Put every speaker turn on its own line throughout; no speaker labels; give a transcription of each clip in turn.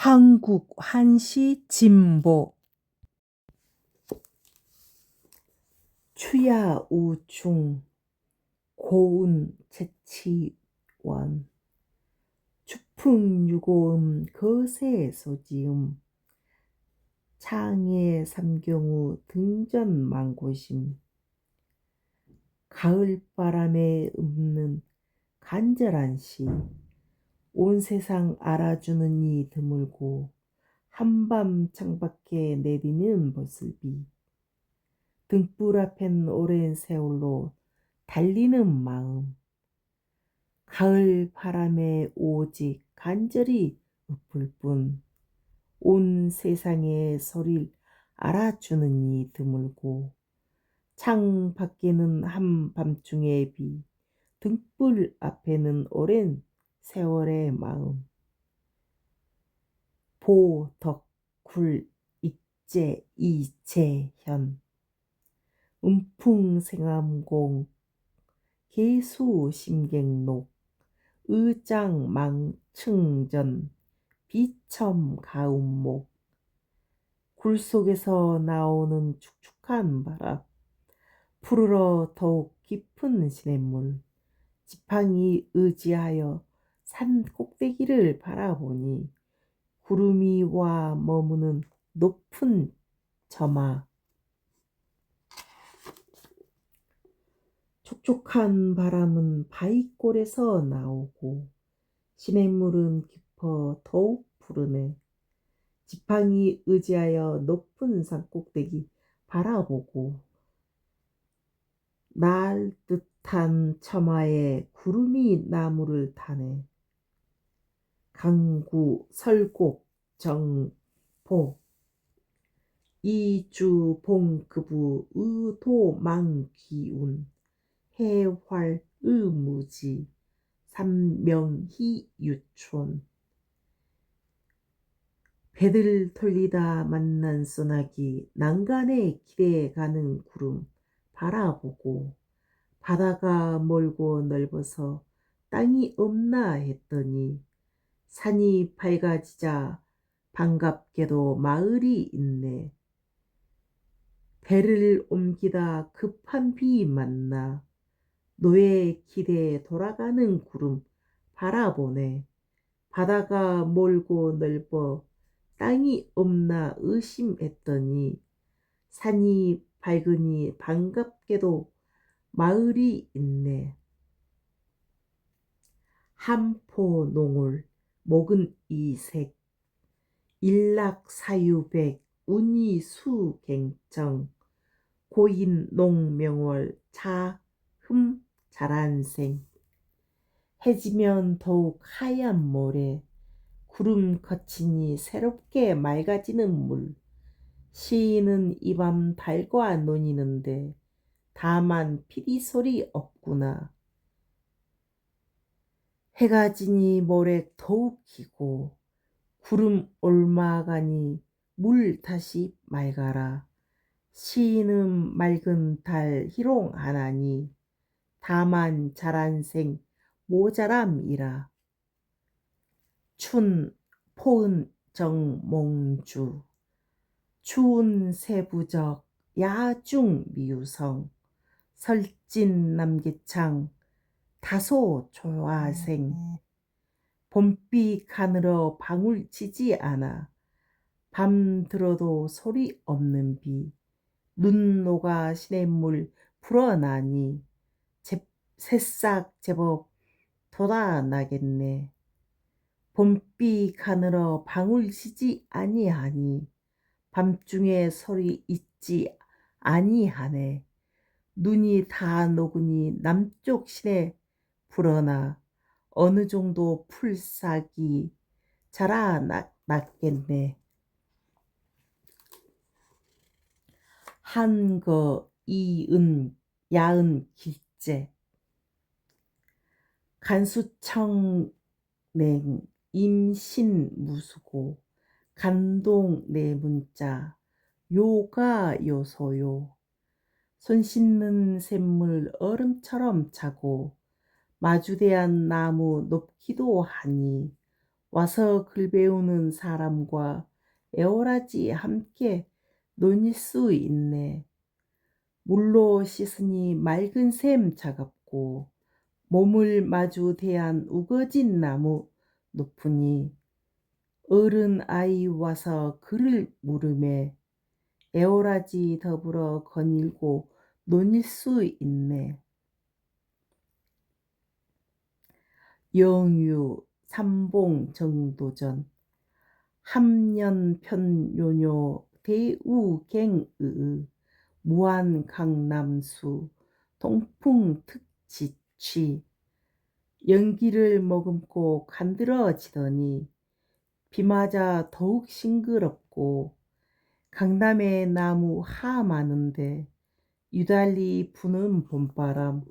한국 한시 진보 추야 우중 고운 채치원 추풍유고음 거세 소지음 창에 삼경우 등전망고심 가을바람에 읊는 간절한 시 온 세상 알아주는 이 드물고 한밤 창밖에 내리는 버슬비 등불 앞엔 오랜 세월로 달리는 마음 가을 바람에 오직 간절히 읊을 뿐 온 세상의 소리를 알아주는 이 드물고 창 밖에는 한밤중의 비 등불 앞에는 오랜 세월의 마음 보덕굴 익제 이재현 음풍생암공 개수심객록 의장망층전 비첨가운목 굴 속에서 나오는 축축한 바람 푸르러 더욱 깊은 시냇물 지팡이 의지하여 산 꼭대기를 바라보니 구름이 와 머무는 높은 점화 촉촉한 바람은 바위골에서 나오고 시냇물은 깊어 더욱 푸르네. 지팡이 의지하여 높은 산 꼭대기 바라보고 날 듯한 처마에 구름이 나무를 타네. 강구 설곡 정포 이주 봉급우 의도망기운 해활 의무지 삼명희 유촌 배들 돌리다 만난 소나기 난간에 길에 가는 구름 바라보고 바다가 멀고 넓어서 땅이 없나 했더니 산이 밝아지자 반갑게도 마을이 있네. 배를 옮기다 급한 비 만나 노예 길에 돌아가는 구름 바라보네. 바다가 멀고 넓어 땅이 없나 의심했더니 산이 밝으니 반갑게도 마을이 있네. 한포농을 목은 이색 일락사유백 운이수갱청 고인농명월 차흠 자란생 해지면 더욱 하얀 모래 구름 거치니 새롭게 맑아지는 물 시인은 이 밤 달과 논이는데 다만 피리 소리 없구나. 해가 지니 모래 더욱 기고 구름 올라가니 물 다시 맑아라. 시인은 맑은 달 희롱하나니 다만 자란생 모자람이라. 춘 포은 정몽주 추운 세부적 야중 미유성 설진 남기창 다소 조화생 봄비 가늘어 방울 치지 않아 밤 들어도 소리 없는 비 눈 녹아 시냇물 불어나니 새싹 제법 돋아나겠네. 봄비 가늘어 방울 치지 아니하니 밤중에 소리 있지 아니하네. 눈이 다 녹으니 남쪽 시내 불어나 어느 정도 풀싹이 자라났겠네. 한거 이은 야은 길제 간수청냉 임신무수고 간동 내문자 요가 요소요 손 씻는 샘물 얼음처럼 차고 마주대한 나무 높기도 하니 와서 글 배우는 사람과 에어라지 함께 논일 수 있네. 물로 씻으니 맑은 샘 차갑고 몸을 마주 대한 우거진 나무 높으니 어른 아이 와서 그를 물음에 에어라지 더불어 거닐고 논일 수 있네. 영유 삼봉 정도전 함년편요뇨 대우갱의 무한강남수 동풍특지취 연기를 머금고 간드러지더니 비 맞아 더욱 싱그럽고 강남에 나무 하 많은데 유달리 부는 봄바람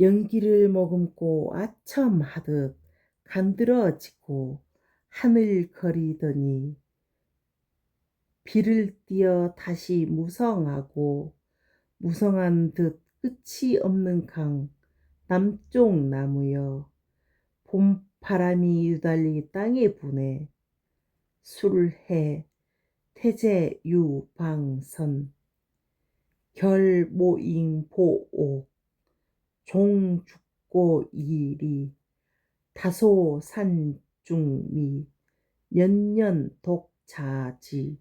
연기를 머금고 아첨하듯 간드러지고 하늘 거리더니 비를 띄어 다시 무성하고 무성한 듯 끝이 없는 강 남쪽 나무여 봄바람이 유달리 땅에 부네 술해 태제 유방선 결모잉보옥 종 죽고 이리 다소 산중미 년년 독자지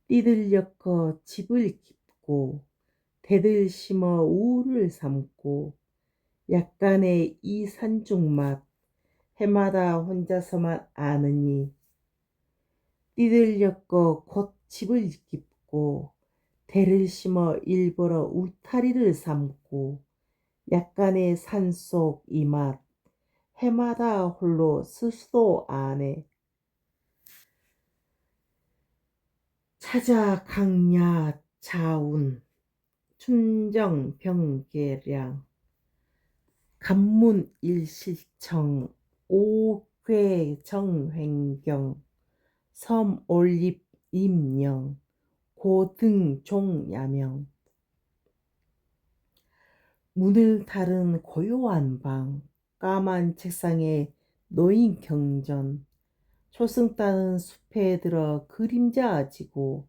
띠들 엮어 집을 깁고 대들 심어 우를 삼고 약간의 이 산중맛 해마다 혼자서만 아느니 띠들 엮어 곧 집을 깁고 대를 심어 일벌어 울타리를 삼고 약간의 산속 이 맛 해마다 홀로 스스로 아네. 찾아 강야 자운 춘정 병계량 간문 일실청 오괴정횡경 섬올립 임영 고등종야명 문을 닫은 고요한 방 까만 책상에 놓인 경전 초승 따는 숲에 들어 그림자 지고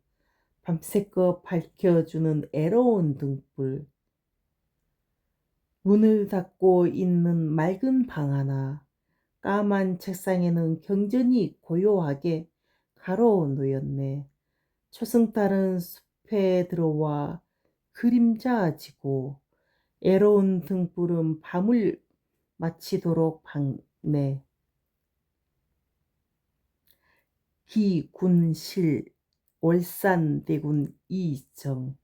밤새껏 밝혀주는 애로운 등불 문을 닫고 있는 맑은 방 하나 까만 책상에는 경전이 고요하게 가로 놓였네. 초승 따른 숲에 들어와 그림자 지고 애로운 등불은 밤을 마치도록 밝네. 기군실 월산대군 이정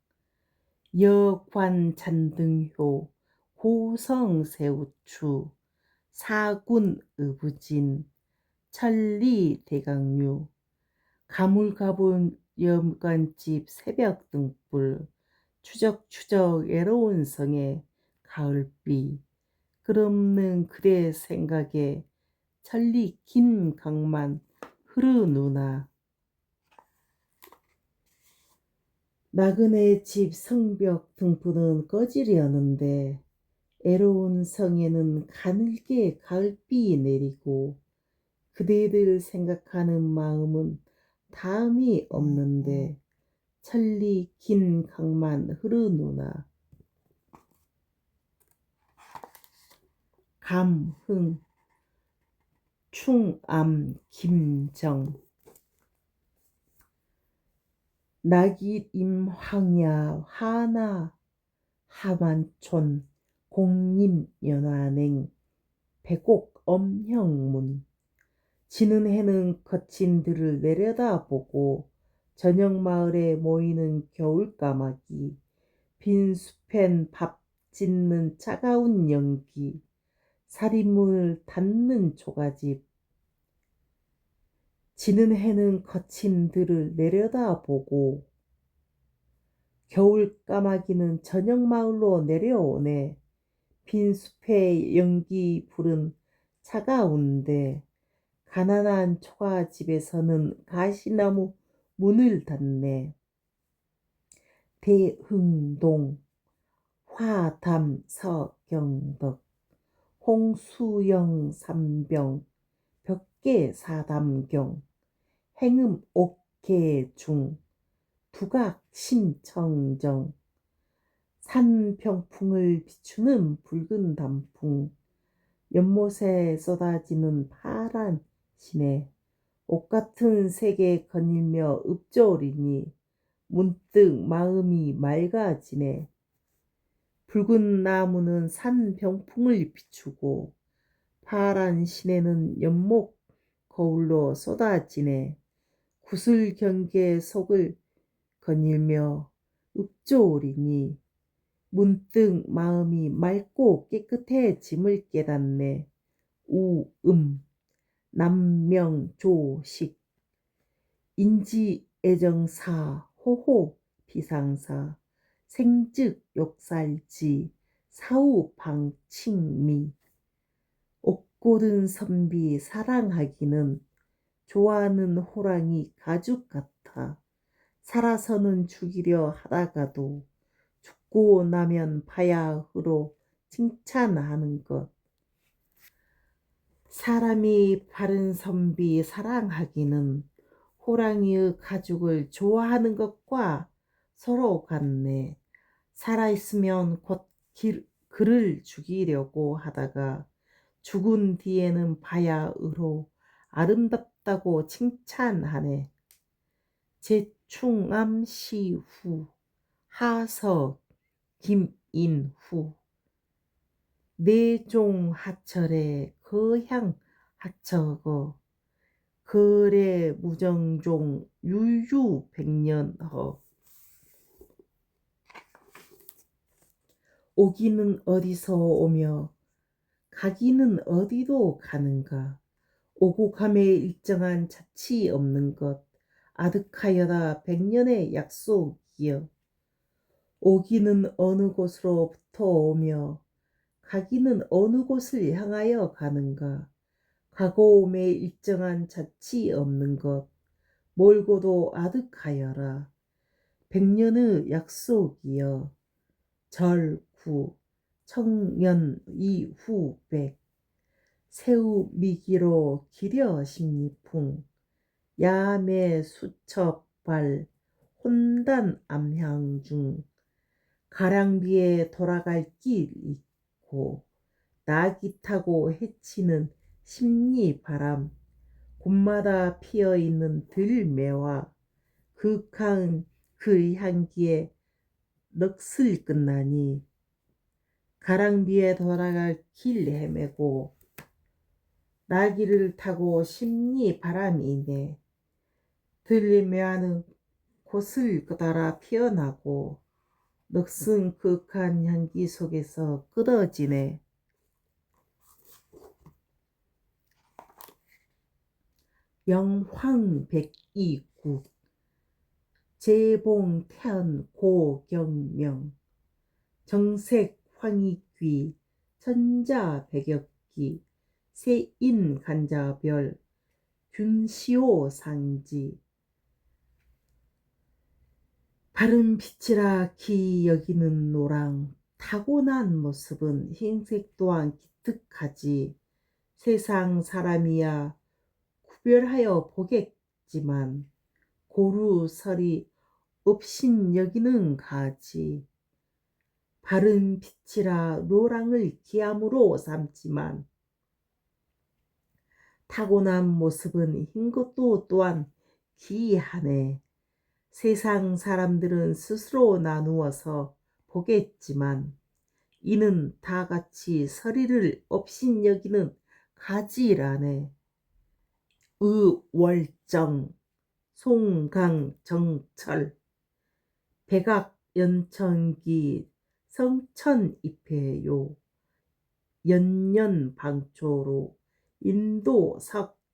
여관잔등효 호성새우추 사군의부진 천리대강류 가물가분 여관집 새벽등불 추적추적 애로운 성의 가을비 끝없는 그대 생각에 천리 긴 강만 흐르누나 나그네 집 성벽 등불은 꺼지려는데 애로운 성에는 가늘게 가을비 내리고 그대들 생각하는 마음은 다음이 없는데 천리 긴 강만 흐르누나 감흥 충암 김정 낙잇임 황야 하나 하만촌 공림연화냉 백옥 엄형문 지는 해는 거친 들을 내려다보고 저녁마을에 모이는 겨울까마귀 빈 숲엔 밥 짓는 차가운 연기 살인문을 닫는 초가집 지는 해는 거친 들을 내려다보고 겨울 까마귀는 저녁 마을로 내려오네. 빈 숲에 연기 불은 차가운데 가난한 초가집에서는 가시나무 문을 닫네. 대흥동 화담 서경덕 홍수영 삼병 벽계 사담경 행음 옥계중 두각 심청정 산병풍을 비추는 붉은 단풍 연못에 쏟아지는 파란 시내 옷같은 세계 거닐며 읊조리니 문득 마음이 맑아지네. 붉은 나무는 산 병풍을 비추고 파란 시내는 연못 거울로 쏟아지네. 구슬 경계 속을 거닐며 읊조리니 문득 마음이 맑고 깨끗해짐을 깨닫네. 우음 남명조식 인지애정사 호호 비상사 생즉 욕살지 사후방칭미 옥고든 선비 사랑하기는 좋아하는 호랑이 가죽 같아 살아서는 죽이려 하다가도 죽고 나면 바야흐로 칭찬하는 것 사람이 바른 선비 사랑하기는 호랑이의 가죽을 좋아하는 것과 서로 같네. 살아있으면 곧 그를 죽이려고 하다가 죽은 뒤에는 바야흐로 아름답다고 칭찬하네. 제충암 시후 하서 김인후 내종 하철에 거향 하처거 거래 무정종 유유백년허 오기는 어디서 오며 가기는 어디로 가는가 오고 감에 일정한 자치 없는 것 아득하여다 백년의 약속이여 오기는 어느 곳으로부터 오며 가기는 어느 곳을 향하여 가는가 가고 오매 일정한 자치 없는 것 멀고도 아득하여라 백년의 약속이여 절구 청년 이후백 새우 미기로 기려 십리풍 야매 수첩발 혼단 암향중 가랑비에 돌아갈 길 있고 낙이 타고 헤치는 십리바람 곳마다 피어있는 들매와 극한 그 향기에 넋을 끝나니 가랑비에 돌아갈 길 헤매고 나귀를 타고 십리바람이네 들매와는 곳을 따라 피어나고 넋은 극한 향기 속에서 끊어지네. 영황백이국 재봉태연 고경명 정색 황희귀 천자백엽기 세인간자별 균시호 상지 바른 빛이라 기 여기는 노랑 타고난 모습은 흰색 또한 기특하지 세상 사람이야 구별하여 보겠지만 고루설이 없인 여기는 가지 바른 빛이라 노랑을 기함으로 삼지만 타고난 모습은 흰 것도 또한 기이하네. 세상 사람들은 스스로 나누어서 보겠지만 이는 다 같이 서리를 없인 여기는 가지라네. 의월정 송강정철 백악연천기 성천입회요 연년방초로 인도석양교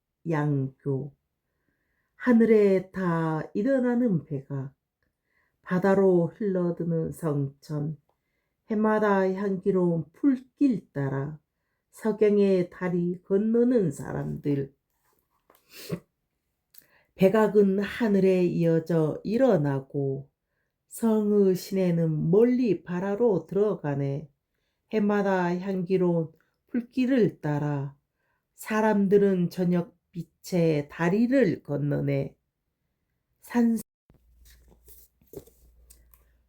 하늘에 다 일어나는 백악 바다로 흘러드는 성천 해마다 향기로운 풀길 따라 석양의 다리 건너는 사람들 백악은 하늘에 이어져 일어나고 성의 시내는 멀리 바다로 들어가네. 해마다 향기로운 풀길을 따라 사람들은 저녁빛에 다리를 건너네.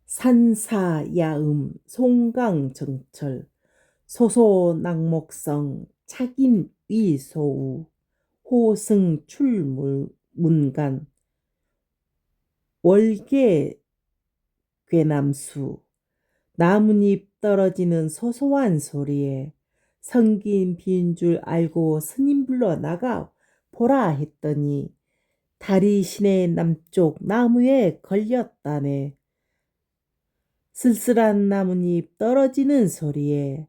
산사야음 송강정철 소소낙목성 착인위소우 호승출문간 월계괴남수 나뭇잎 떨어지는 소소한 소리에 성긴 비인 줄 알고 스님 불러 나가 보라 했더니 달이 시내 남쪽 나무에 걸렸다네. 쓸쓸한 나뭇잎 떨어지는 소리에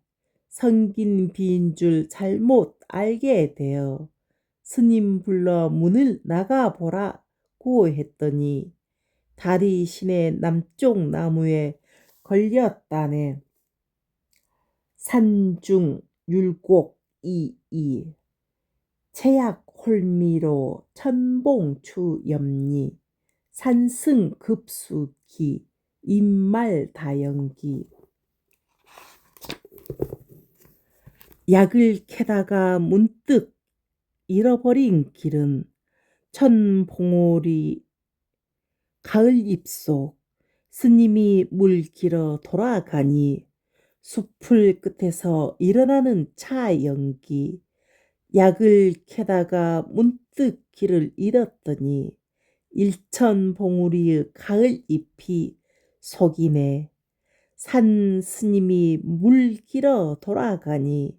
성긴 비인 줄 잘못 알게 되어 스님 불러 문을 나가 보라고 했더니 달이 시내 남쪽 나무에 걸렸다네. 산중 율곡 이이 채약 홀미로 천봉추염리 산승급수기 임말다연기 약을 캐다가 문득 잃어버린 길은 천봉오리 가을 잎속 스님이 물 길어 돌아가니 숲을 끝에서 일어나는 차 연기 약을 캐다가 문득 길을 잃었더니 일천봉우리의 가을 잎이 속이네. 산 스님이 물 길어 돌아가니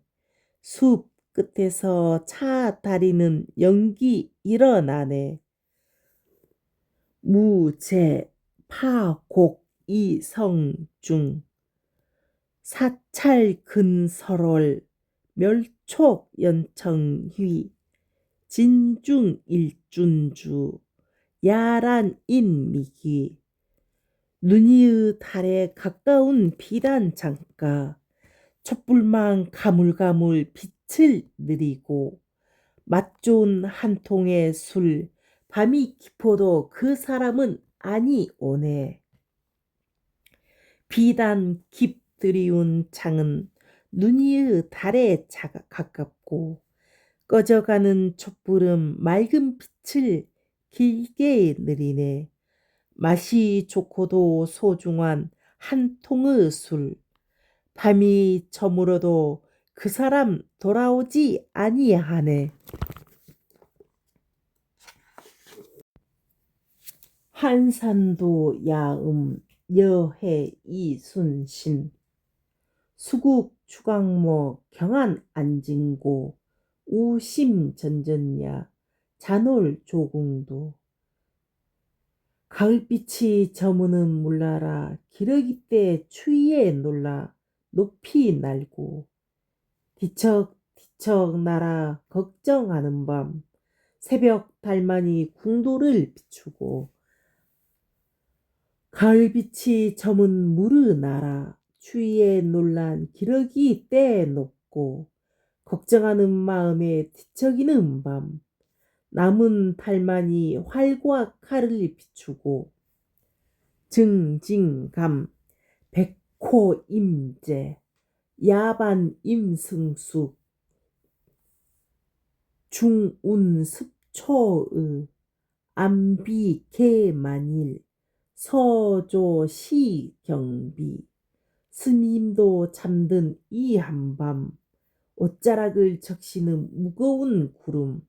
숲 끝에서 차 다리는 연기 일어나네. 무제 파곡 이성중 사찰 근설월 멸촉 연청휘 진중 일준주 야란 인미기 눈이의 달에 가까운 비단 창가 촛불만 가물가물 빛을 내리고 맛 좋은 한 통의 술 밤이 깊어도 그 사람은 아니 오네. 비단 깊 드리운 창은 눈이의 달에 가깝고 꺼져가는 촛불은 맑은 빛을 길게 내리네. 맛이 좋고도 소중한 한 통의 술 밤이 저물어도 그 사람 돌아오지 아니하네. 한산도 야음 여해 이순신 수국 추강모 경안 안진고 우심전전야 잔올 조궁도 가을빛이 저무는 물나라 기러기 때 추위에 놀라 높이 날고 뒤척뒤척 날아 걱정하는 밤 새벽 달만이 궁도를 비추고 가을빛이 저문 물을 날아 추위에 놀란 기러기 때 높고 걱정하는 마음에 뒤척이는 밤 남은 달만이 활과 칼을 비추고 증징감 백호 임제 야반 임승숙 중운습초의 암비개만일 서조시경비 스님도 잠든 이 한밤 옷자락을 적시는 무거운 구름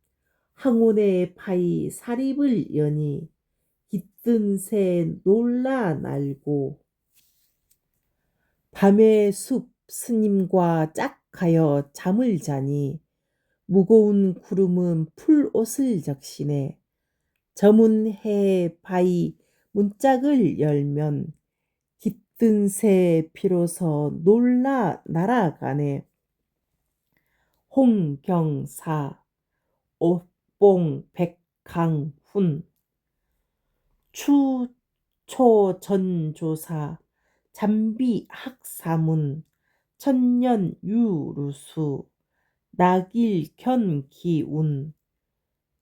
항온의 파이 사립을 여니 깃든 새 놀라 날고 밤에 숲 스님과 짝하여 잠을 자니 무거운 구름은 풀옷을 적시네. 저문 해 바위 문짝을 열면 깃든 새 비로소 놀라 날아가네. 홍경사 옥봉백강훈 추초전조사 잠비학사문 천년유루수 낙일견기운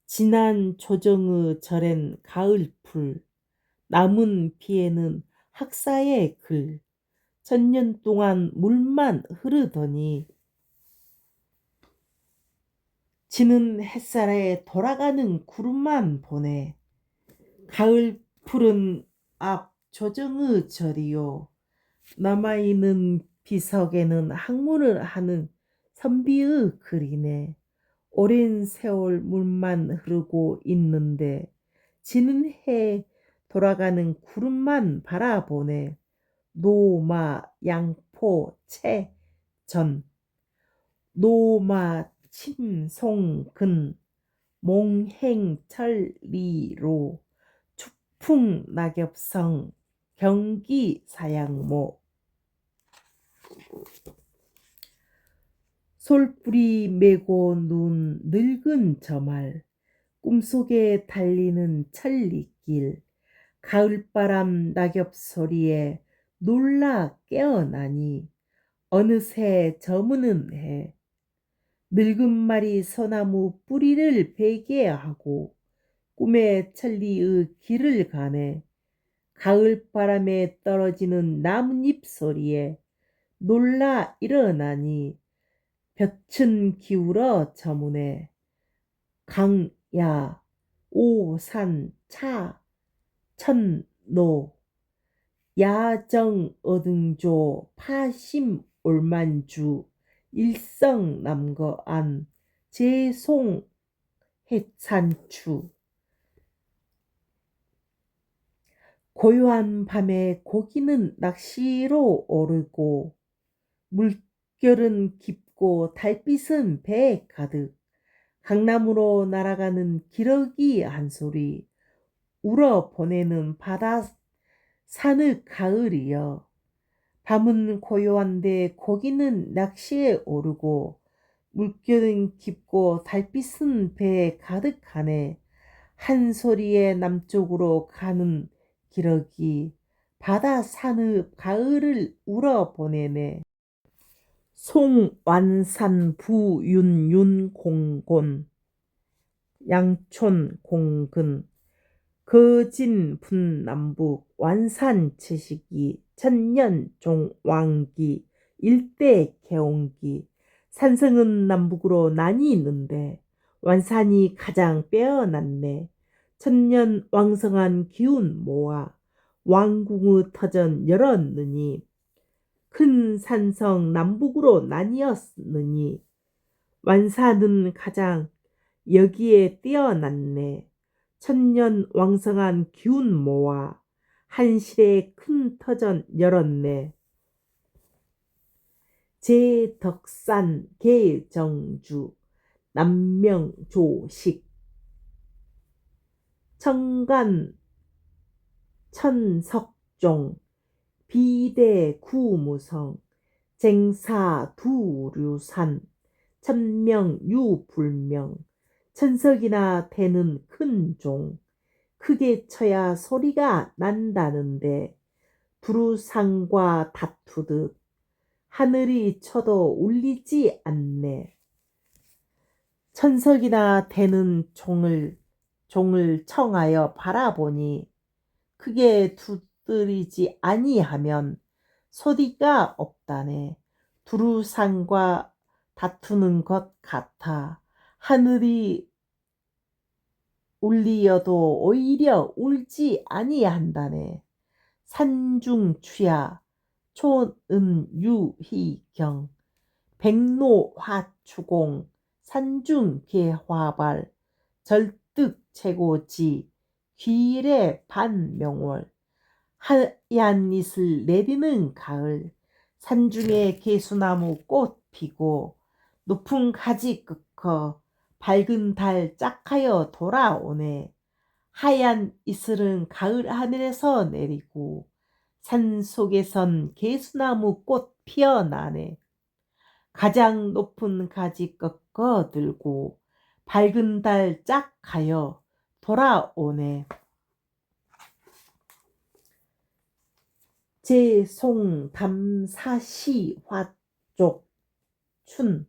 지난 조정의 절엔 가을풀 남은 비에는 학사의 글 천년 동안 물만 흐르더니 지는 햇살에 돌아가는 구름만 보네. 가을 푸른 앞 조정의 절이요. 남아있는 비석에는 항문을 하는 선비의 글이네. 오랜 세월 물만 흐르고 있는데 지는 해 돌아가는 구름만 바라보네. 노마 양포 채전 노마 침송근 몽행철리로 추풍 낙엽성 경기 사양모 솔뿌리 메고 눈 늙은 저말 꿈속에 달리는 천리길 가을바람 낙엽 소리에 놀라 깨어나니 어느새 저무는 해 늙은 말이 소나무 뿌리를 베게 하고 꿈의 천리의 길을 가네. 가을바람에 떨어지는 나뭇잎 소리에 놀라 일어나니 볕은 기울어 저무네. 강야 오산 차 천노 야정 어등조 파심 올만주 일성 남거안 제송 해찬추 고요한 밤에 고기는 낚시로 오르고 물결은 깊고 달빛은 배에 가득 강남으로 날아가는 기러기 한 소리 울어 보내는 바다 산의 가을이여. 밤은 고요한데 고기는 낚시에 오르고 물결은 깊고 달빛은 배에 가득하네. 한 소리에 남쪽으로 가는 기러기 바다 산의 가을을 울어 보내네. 송완산 부윤윤 공곤 양촌 공근 거진 분남북 완산 채식이 천년 종왕기 일대 개옹기 산성은 남북으로 나뉘는데 완산이 가장 빼어났네. 천년 왕성한 기운 모아 왕궁의 터전 열었느니 큰 산성 남북으로 나뉘었느니 완산은 가장 여기에 뛰어났네. 천년 왕성한 기운 모아 한실에 큰 터전 열었네. 제덕산 계정주 남명조식 청간 천석종 비대구무성 쟁사두류산 천명유불명 천석이나 되는 큰 종 크게 쳐야 소리가 난다는데 두루상과 다투듯 하늘이 쳐도 울리지 않네. 천석이나 되는 종을 청하여 바라보니 크게 두드리지 아니하면 소리가 없다네. 두루상과 다투는 것 같아. 하늘이 울리어도 오히려 울지 아니한다네. 산중추야 초은유희경 백로화추공 산중계화발 절득최고지 귀일의 반명월 하얀 이슬 내리는 가을 산중에 개수나무 꽃 피고 높은 가지 끄커 밝은 달 짝하여 돌아오네. 하얀 이슬은 가을 하늘에서 내리고 산속에선 개수나무 꽃 피어나네. 가장 높은 가지 꺾어 들고 밝은 달 짝하여 돌아오네. 제송 담사시 화쪽 춘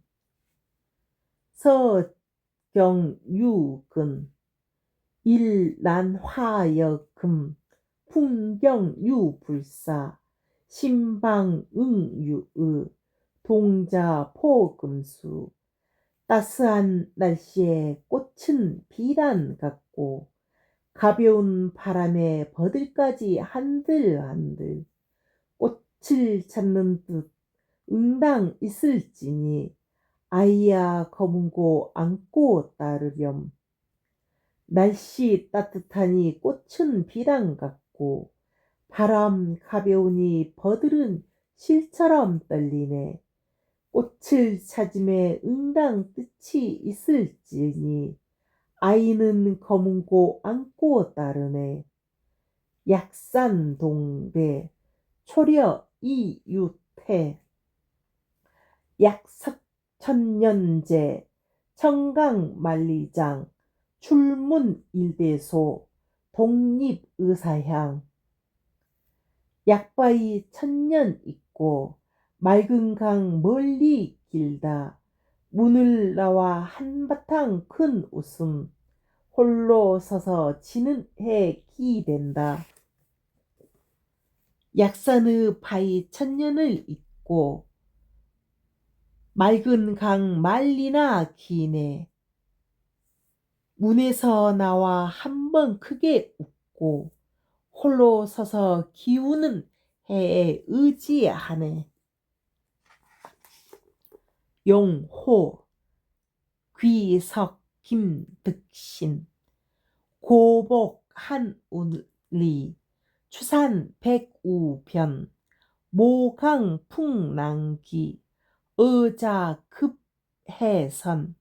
서경유근 일난화여금 풍경유불사 신방응유의 동자포금수 따스한 날씨에 꽃은 비단 같고 가벼운 바람에 버들까지 한들한들 꽃을 찾는 듯 응당 있을지니 아이야 검은고 안고 따르렴. 날씨 따뜻하니 꽃은 비단 같고 바람 가벼우니 버들은 실처럼 떨리네. 꽃을 찾음에 응당 뜻이 있을지니 아이는 검은고 안고 따르네. 약산동대 초려 이유태 약석천년제 청강만리장 출문일대소 독립의사향 약바위 천년 있고 맑은 강 멀리 길다 문을 나와 한바탕 큰 웃음 홀로 서서 지는 해 기댄다. 약산의 바위 천년을 잇고 맑은 강 말리나 기네. 문에서 나와 한 번 크게 웃고 홀로 서서 기우는 해에 의지하네. 용호 귀석 김득신 고복 한울리 추산 백우변 모강 풍랑기 의자 급해선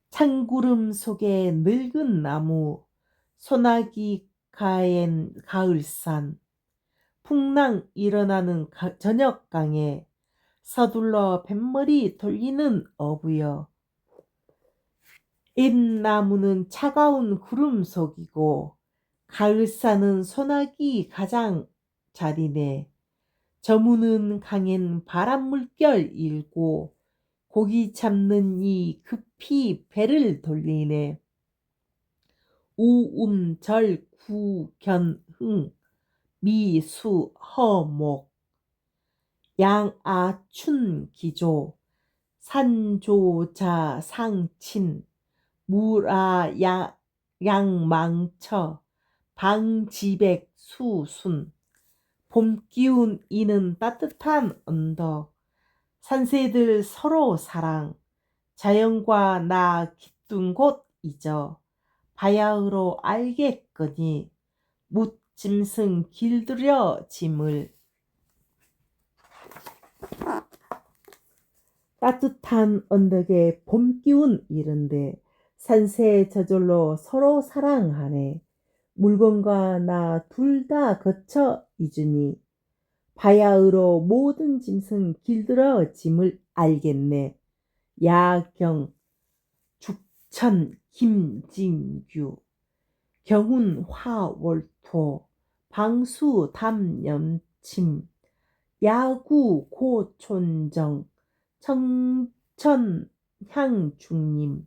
찬구름 속에 늙은 나무 소나기 가엔 가을산 풍랑 일어나는 저녁강에 서둘러 뱃머리 돌리는 어부여 잎나무는 차가운 구름 속이고 가을산은 소나기 가장 자리네. 저무는 강엔 바람 물결 일고 고기 잡는 이 급히 배를 돌리네. 우음절 구견흥 미수 허목 양아춘기조 산조자 상친 양망처 방지백 수순 봄 기운 이는 따뜻한 언덕 산새들 서로 사랑 자연과 나 깃둔 곳 잊어 바야흐로 알겠거니 묻 짐승 길들여 짐을 따뜻한 언덕에 봄 기운 이른데 산새 저절로 서로 사랑하네. 물건과 나 둘 다 거쳐 잊으니 바야흐로 모든 짐승 길들어 짐을 알겠네. 야경 죽천 김진규 경운 화월토 방수 담염침 야구 고촌정 청천 향중림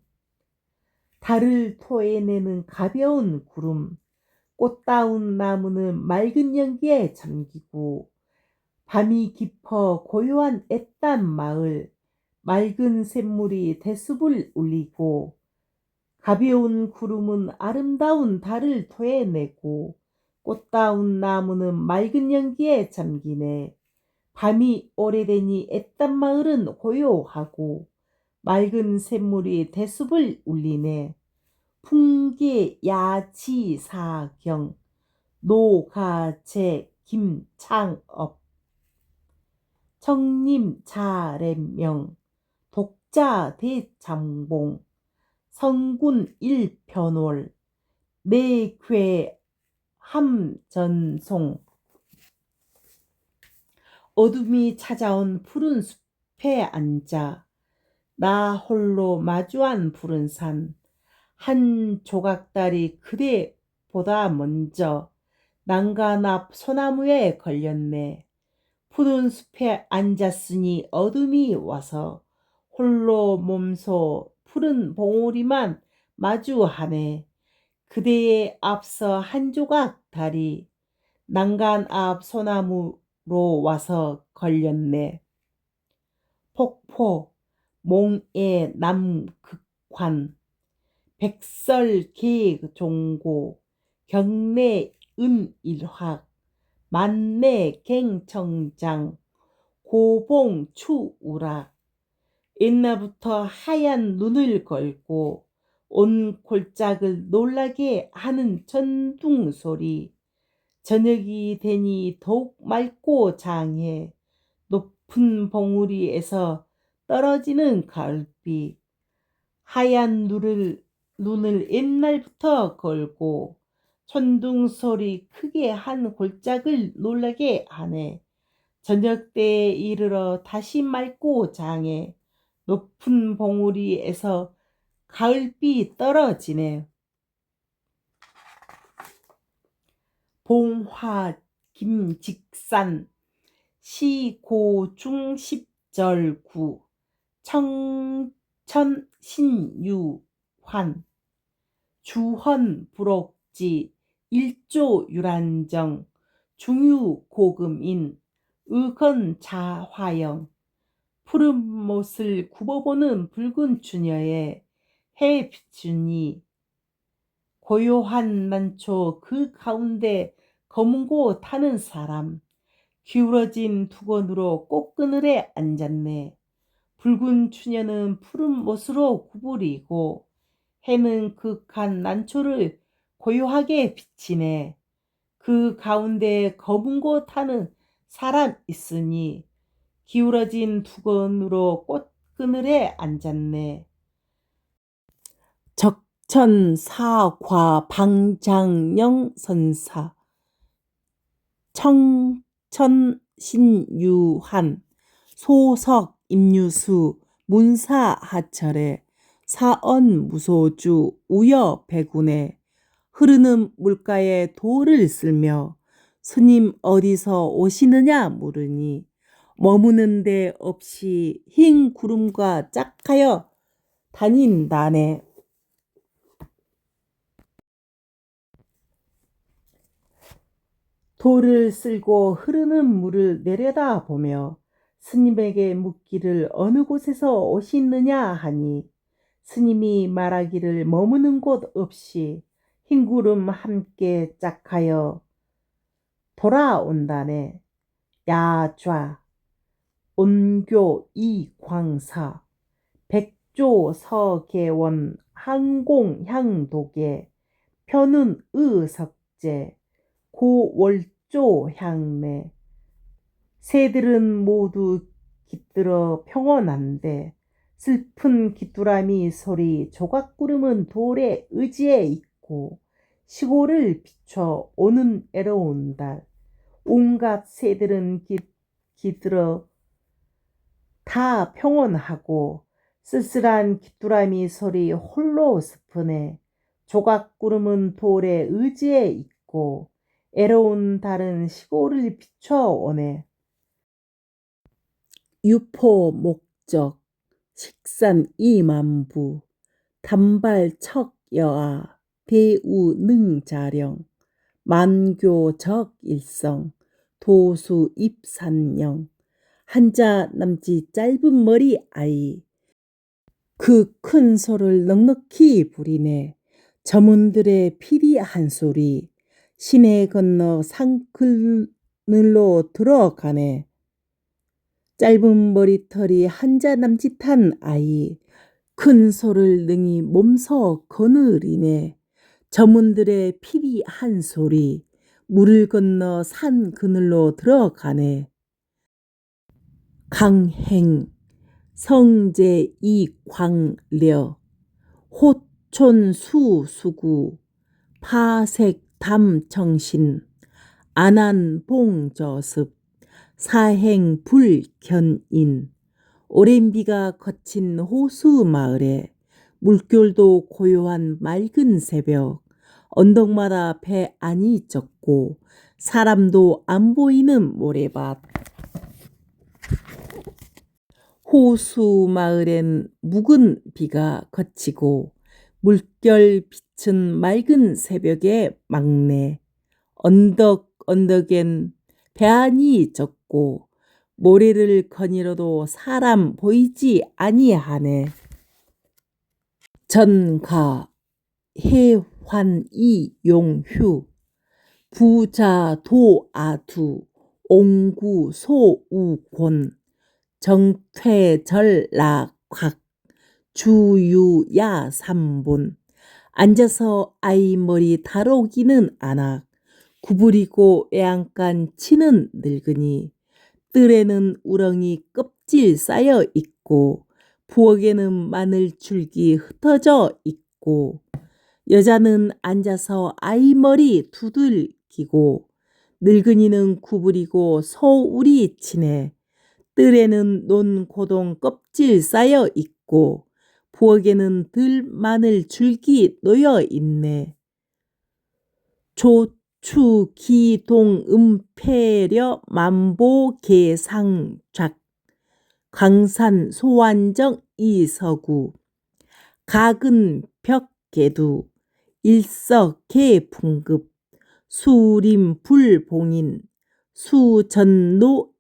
달을 토해내는 가벼운 구름 꽃다운 나무는 맑은 연기에 잠기고 밤이 깊어 고요한 애딴 마을 맑은 샘물이 대숲을 울리고 가벼운 구름은 아름다운 달을 토해내고 꽃다운 나무는 맑은 연기에 잠기네. 밤이 오래되니 애딴 마을은 고요하고 맑은 샘물이 대숲을 울리네. 풍계 야치사경 노가제 김창업 청림 자래명 독자 대장봉 성군 일편월 내괴 함전송 어둠이 찾아온 푸른 숲에 앉아 나 홀로 마주한 푸른 산 한 조각달이 그대보다 먼저 난간 앞 소나무에 걸렸네. 푸른 숲에 앉았으니 어둠이 와서 홀로 몸소 푸른 봉우리만 마주하네. 그대의 앞서 한 조각 달이 난간 앞 소나무로 와서 걸렸네. 폭포 몽의 남극환 백설계종고 경내 은일학 만내 갱청장 고봉추우락 옛날부터 하얀 눈을 걸고 온 골짜기를 놀라게 하는 전둥소리 저녁이 되니 더욱 맑고 장해 높은 봉우리에서 떨어지는 가을비 하얀 눈을 옛날부터 걸고 천둥소리 크게 한 골짜기를 놀라게 하네. 저녁 때에 이르러 다시 맑고 장해 높은 봉우리에서 가을비 떨어지네. 봉화 김직산 시고중십절구 청천신유환 주헌부록지 일조유란정 중유고금인 의건자화영 푸른 못을 굽어보는 붉은 추녀에 해 비추니 고요한 난초 그 가운데 검은고 타는 사람 기울어진 두건으로 꽃그늘에 앉았네. 붉은 추녀는 푸른 못으로 구부리고 해는 극한 난초를 고요하게 비치네. 그 가운데 검은고 타는 사람 있으니 기울어진 두건으로 꽃그늘에 앉았네. 적천사과 방장영 선사 청천신유한 소석 임유수 문사하철에 사언무소주 우여배군에 흐르는 물가에 돌을 쓸며 스님 어디서 오시느냐 물으니 머무는 데 없이 흰 구름과 짝하여 다닌다네. 돌을 쓸고 흐르는 물을 내려다보며 스님에게 묻기를 어느 곳에서 오시느냐 하니 스님이 말하기를 머무는 곳 없이 흰구름 함께 짝하여 돌아온다네. 야좌 온교 이광사 백조 서계원 항공향도계 편운 의석제 고월조 향내 새들은 모두 깃들어 평온한데 슬픈 귀뚜라미 소리 조각구름은 돌에 의지에 있고 시골을 비춰 오는 애로운 달 온갖 새들은 깃들어 다 평온하고 쓸쓸한 귀뚜라미 소리 홀로 스프네 조각구름은 돌에 의지에 있고 애로운 달은 시골을 비춰오네. 유포 목적 식산 이만부 단발 척여아 배우 능자령 만교 적일성 도수 입산령 한자 남짓 짧은 머리 아이 그 큰 소를 넉넉히 부리네. 저문들의 피리 한 소리 시내 건너 산그늘로 들어가네. 짧은 머리털이 한자 남짓한 아이 큰 소를 능히 몸소 거느리네. 저문들의 피리 한 소리 물을 건너 산 그늘로 들어가네. 강행 성제 이광려 호촌수수구 파색담정신 안한봉저습 사행불견인 오랜 비가 거친 호수마을에 물결도 고요한 맑은 새벽 언덕마다 배 안이 젖고 사람도 안 보이는 모래밭 호수마을엔 묵은 비가 거치고 물결 비친 맑은 새벽의 막내 언덕엔 배 안이 젖고 모래를 거닐어도 사람 보이지 아니하네. 전가 해환이용휴 부자도아두 옹구소우곤 정퇴절락곽 주유야삼본. 앉아서 아이 머리 다루기는 안악 구부리고 외양간 치는 늙은이. 뜰에는 우렁이 껍질 쌓여 있고 부엌에는 마늘 줄기 흩어져 있고 여자는 앉아서 아이 머리 두들기고 늙은이는 구부리고 소우리 치네. 뜰에는 논고동 껍질 쌓여 있고 부엌에는 들 마늘 줄기 놓여 있네. 조추기동음패려 만보계상작 광산 소환정 이서구 각은 벽계두 일석계풍급 수림불봉인 수전노영립.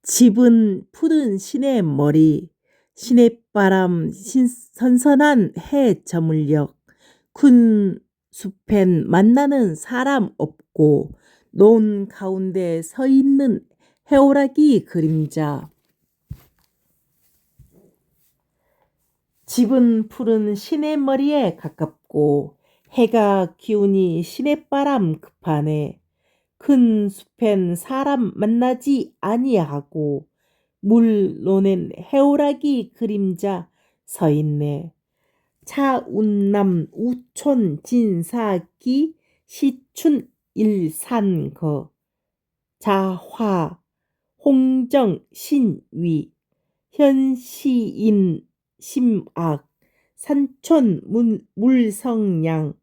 집은 푸른 시내 머리 시냇바람 선선한 해 저물녘 큰 숲엔 만나는 사람 없고 논 가운데 서 있는 해오라기 그림자. 집은 푸른 시냇머리에 가깝고 해가 기우니 시냇바람 급하네. 큰 숲엔 사람 만나지 아니하고 물논엔 해오라기 그림자 서 있네. 차운남 우촌 진사기 시춘 일산거 자화 홍정 신위 현시인 심악 산촌 물성량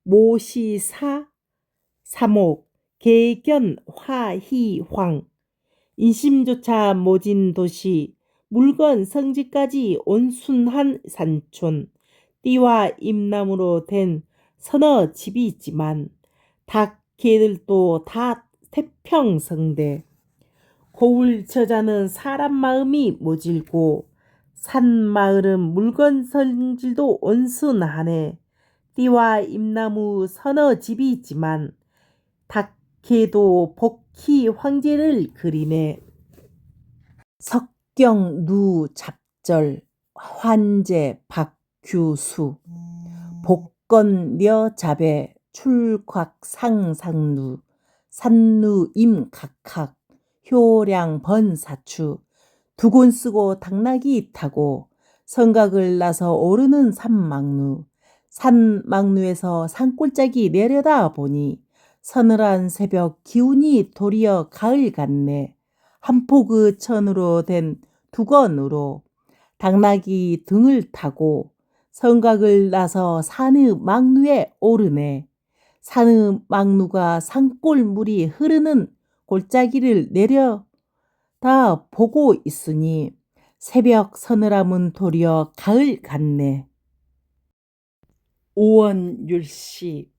모시사 사목 개견 화희황. 인심조차 모진 도시 물건 성지까지 온순한 산촌 띠와 잎나무로 된 서너 집이 있지만 닭 개들도 다 태평성대. 고울 저자는 사람 마음이 모질고 산마을은 물건 성질도 온순하네. 띠와 잎나무 서너 집이 있지만 닭 개도 복희 황제를 그리네. 석경누 잡절 환제 박규수 복건려 잡에 출곽상상루 산누임 각학 효량 번사추. 두곤 쓰고 당나귀 타고 성곽을 나서 오르는 산막루. 산막루에서 산골짜기 내려다 보니 서늘한 새벽 기운이 도리어 가을 같네. 한 포그 천으로 된 두건으로 당나귀 등을 타고 성곽을 나서 산의 막루에 오르네. 산의 막루가 산골 물이 흐르는 골짜기를 내려다 보고 있으니 새벽 서늘함은 도리어 가을 같네. 오원율시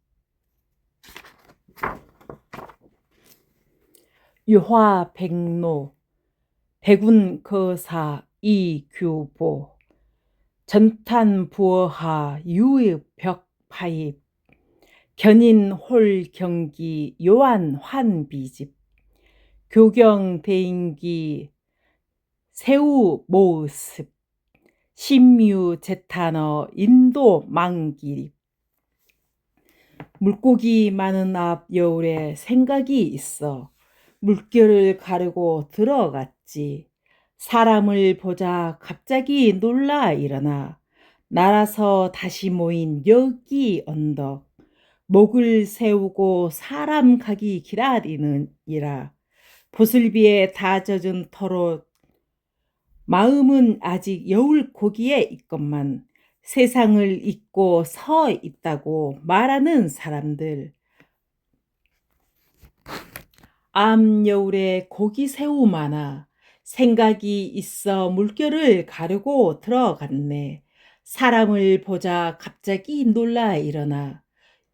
유화백로 백운거사 이규보 전탄부어하 유의벽파입 견인홀경기 요한환비집 교경대인기 새우모습 심유제탄어 인도망기립. 물고기 많은 앞 여울에 생각이 있어 물결을 가르고 들어갔지. 사람을 보자 갑자기 놀라 일어나 날아서 다시 모인 여기 언덕 목을 세우고 사람 가기 기다리느니라. 보슬비에 다 젖은 털옷 마음은 아직 여울 고기에 있건만 세상을 잊고 서 있다고 말하는 사람들. 암 여울에 고기 새우 많아 생각이 있어 물결을 가르고 들어갔네. 사람을 보자 갑자기 놀라 일어나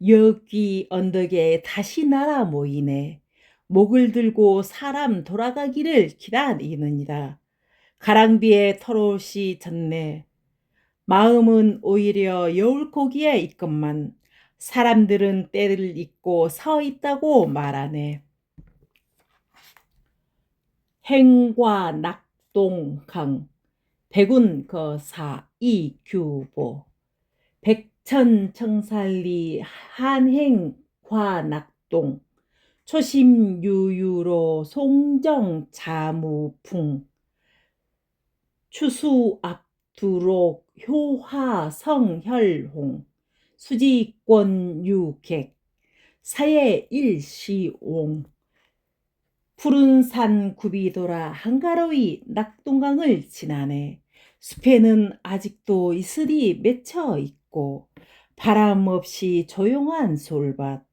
여기 언덕에 다시 날아 모이네. 목을 들고 사람 돌아가기를 기다리느니라. 가랑비에 털옷이 젖네. 마음은 오히려 여울고기에 있건만 사람들은 때를 잊고 서 있다고 말하네. 행과 낙동강 백운 거사 이규보 백천청살리 한행과 낙동 초심유유로 송정자무풍 추수압두록 효화성혈홍 수지권유객 사예일시옹 푸른 산 굽이 돌아 한가로이 낙동강을 지나네. 숲에는 아직도 이슬이 맺혀 있고 바람 없이 조용한 솔밭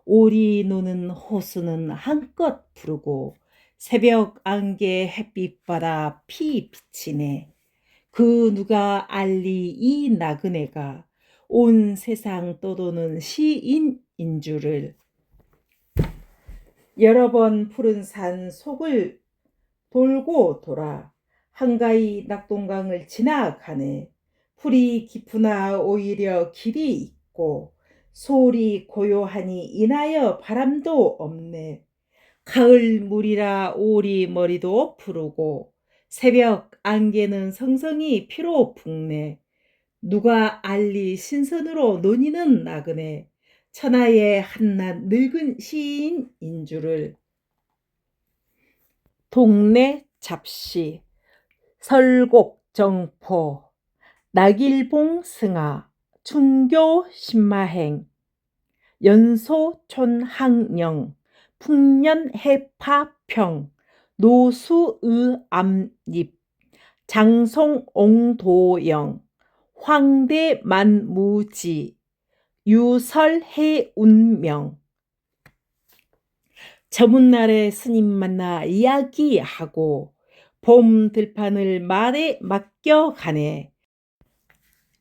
오리 노는 호수는 한껏 푸르고 새벽 안개 햇빛바다 피 비치네. 그 누가 알리 이 나그네가 온 세상 떠도는 시인인 줄을. 여러 번 푸른 산 속을 돌고 돌아 한가히 낙동강을 지나가네. 풀이 깊으나 오히려 길이 있고 소리 고요하니 인하여 바람도 없네. 가을 물이라 오리 머리도 푸르고 새벽 안개는 성성이 피로 붓네. 누가 알리 신선으로 논이는 나그네 천하의 한낱 늙은 시인인 줄을. 동네 잡시 설곡 정포 낙일봉 승하 충교 신마행 연소촌항령 풍년 해파평 노수의 암립 장송옹도영 황대만무지 유설해운명 저문날에 스님 만나 이야기하고 봄 들판을 말에 맡겨가네.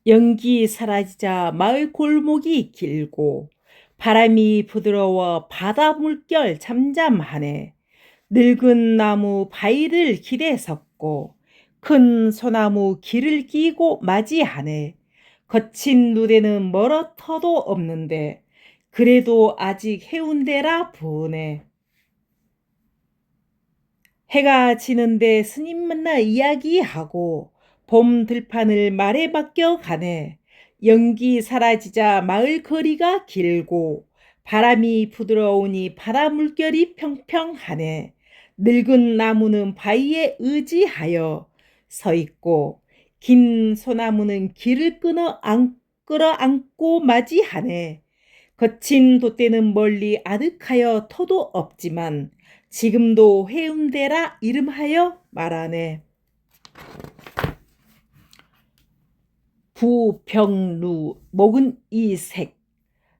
연기 사라지자 마을 골목이 길고 바람이 부드러워 바다 물결 잠잠하네. 늙은 나무 바위를 길에 섰고 큰 소나무 길을 끼고 맞이하네. 거친 누대는 멀어 터도 없는데 그래도 아직 해운대라 보네. 해가 지는데 스님 만나 이야기하고 봄 들판을 말에 맡겨 가네. 연기 사라지자 마을 거리가 길고 바람이 부드러우니 바다 물결이 평평하네. 늙은 나무는 바위에 의지하여 서 있고 긴 소나무는 길을 끌어안고 맞이하네. 거친 돛대는 멀리 아득하여 터도 없지만 지금도 해운대라 이름하여 말하네. 부병루 목은 이색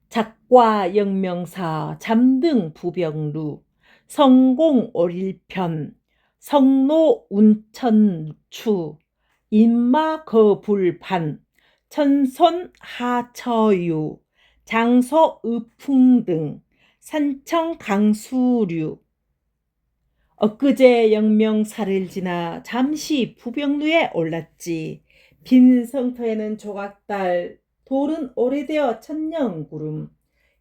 작과 영명사 잠등 부병루 성공 오릴편 성노 운천추 인마 거불판 천손 하처유 장소 의풍 등 산청 강수류 엊그제 영명사를 지나 잠시 부병루에 올랐지. 빈 성터에는 조각달 돌은 오래되어 천년구름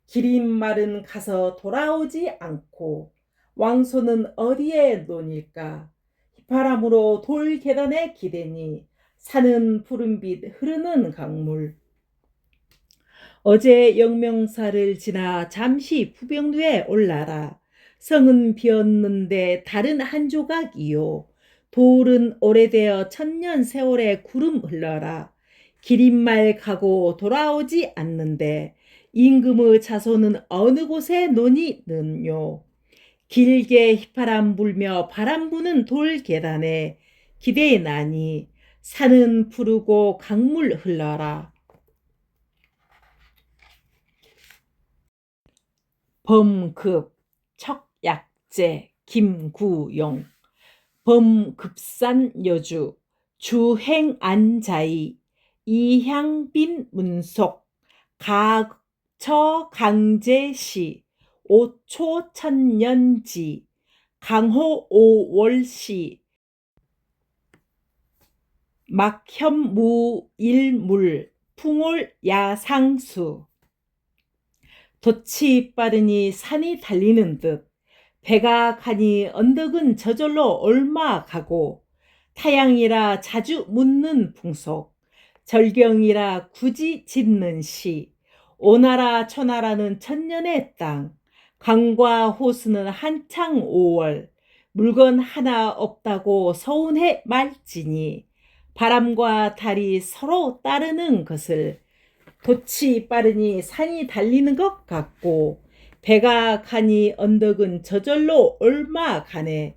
기린 말은 가서 돌아오지 않고 왕소는 어디에 논일까. 휘파람으로 돌 계단에 기대니 산은 푸른빛 흐르는 강물. 어제 영명사를 지나 잠시 부병루에 올라라. 성은 비었는데 다른 한 조각이요. 돌은 오래되어 천년 세월의 구름 흘러라. 기린말 가고 돌아오지 않는데 임금의 자손은 어느 곳에 노니는요. 길게 휘파람 불며 바람 부는 돌 계단에 기대에 나니 산은 푸르고 강물 흘러라. 범급 척약제 김구용 범급산 여주 주행안자이 이향빈 문속 가처 강제시 오초 천년지 강호 오월시 막현무일물 풍올 야상수 돛이 빠르니 산이 달리는 듯 배가 가니 언덕은 저절로 얼마 가고 타양이라 자주 묻는 풍속 절경이라 굳이 짓는 시 오나라 초나라는 천년의 땅 강과 호수는 한창 5월 물건 하나 없다고 서운해 말지니 바람과 달이 서로 따르는 것을 돛이 빠르니 산이 달리는 것 같고 배가 가니 언덕은 저절로 얼마 가네.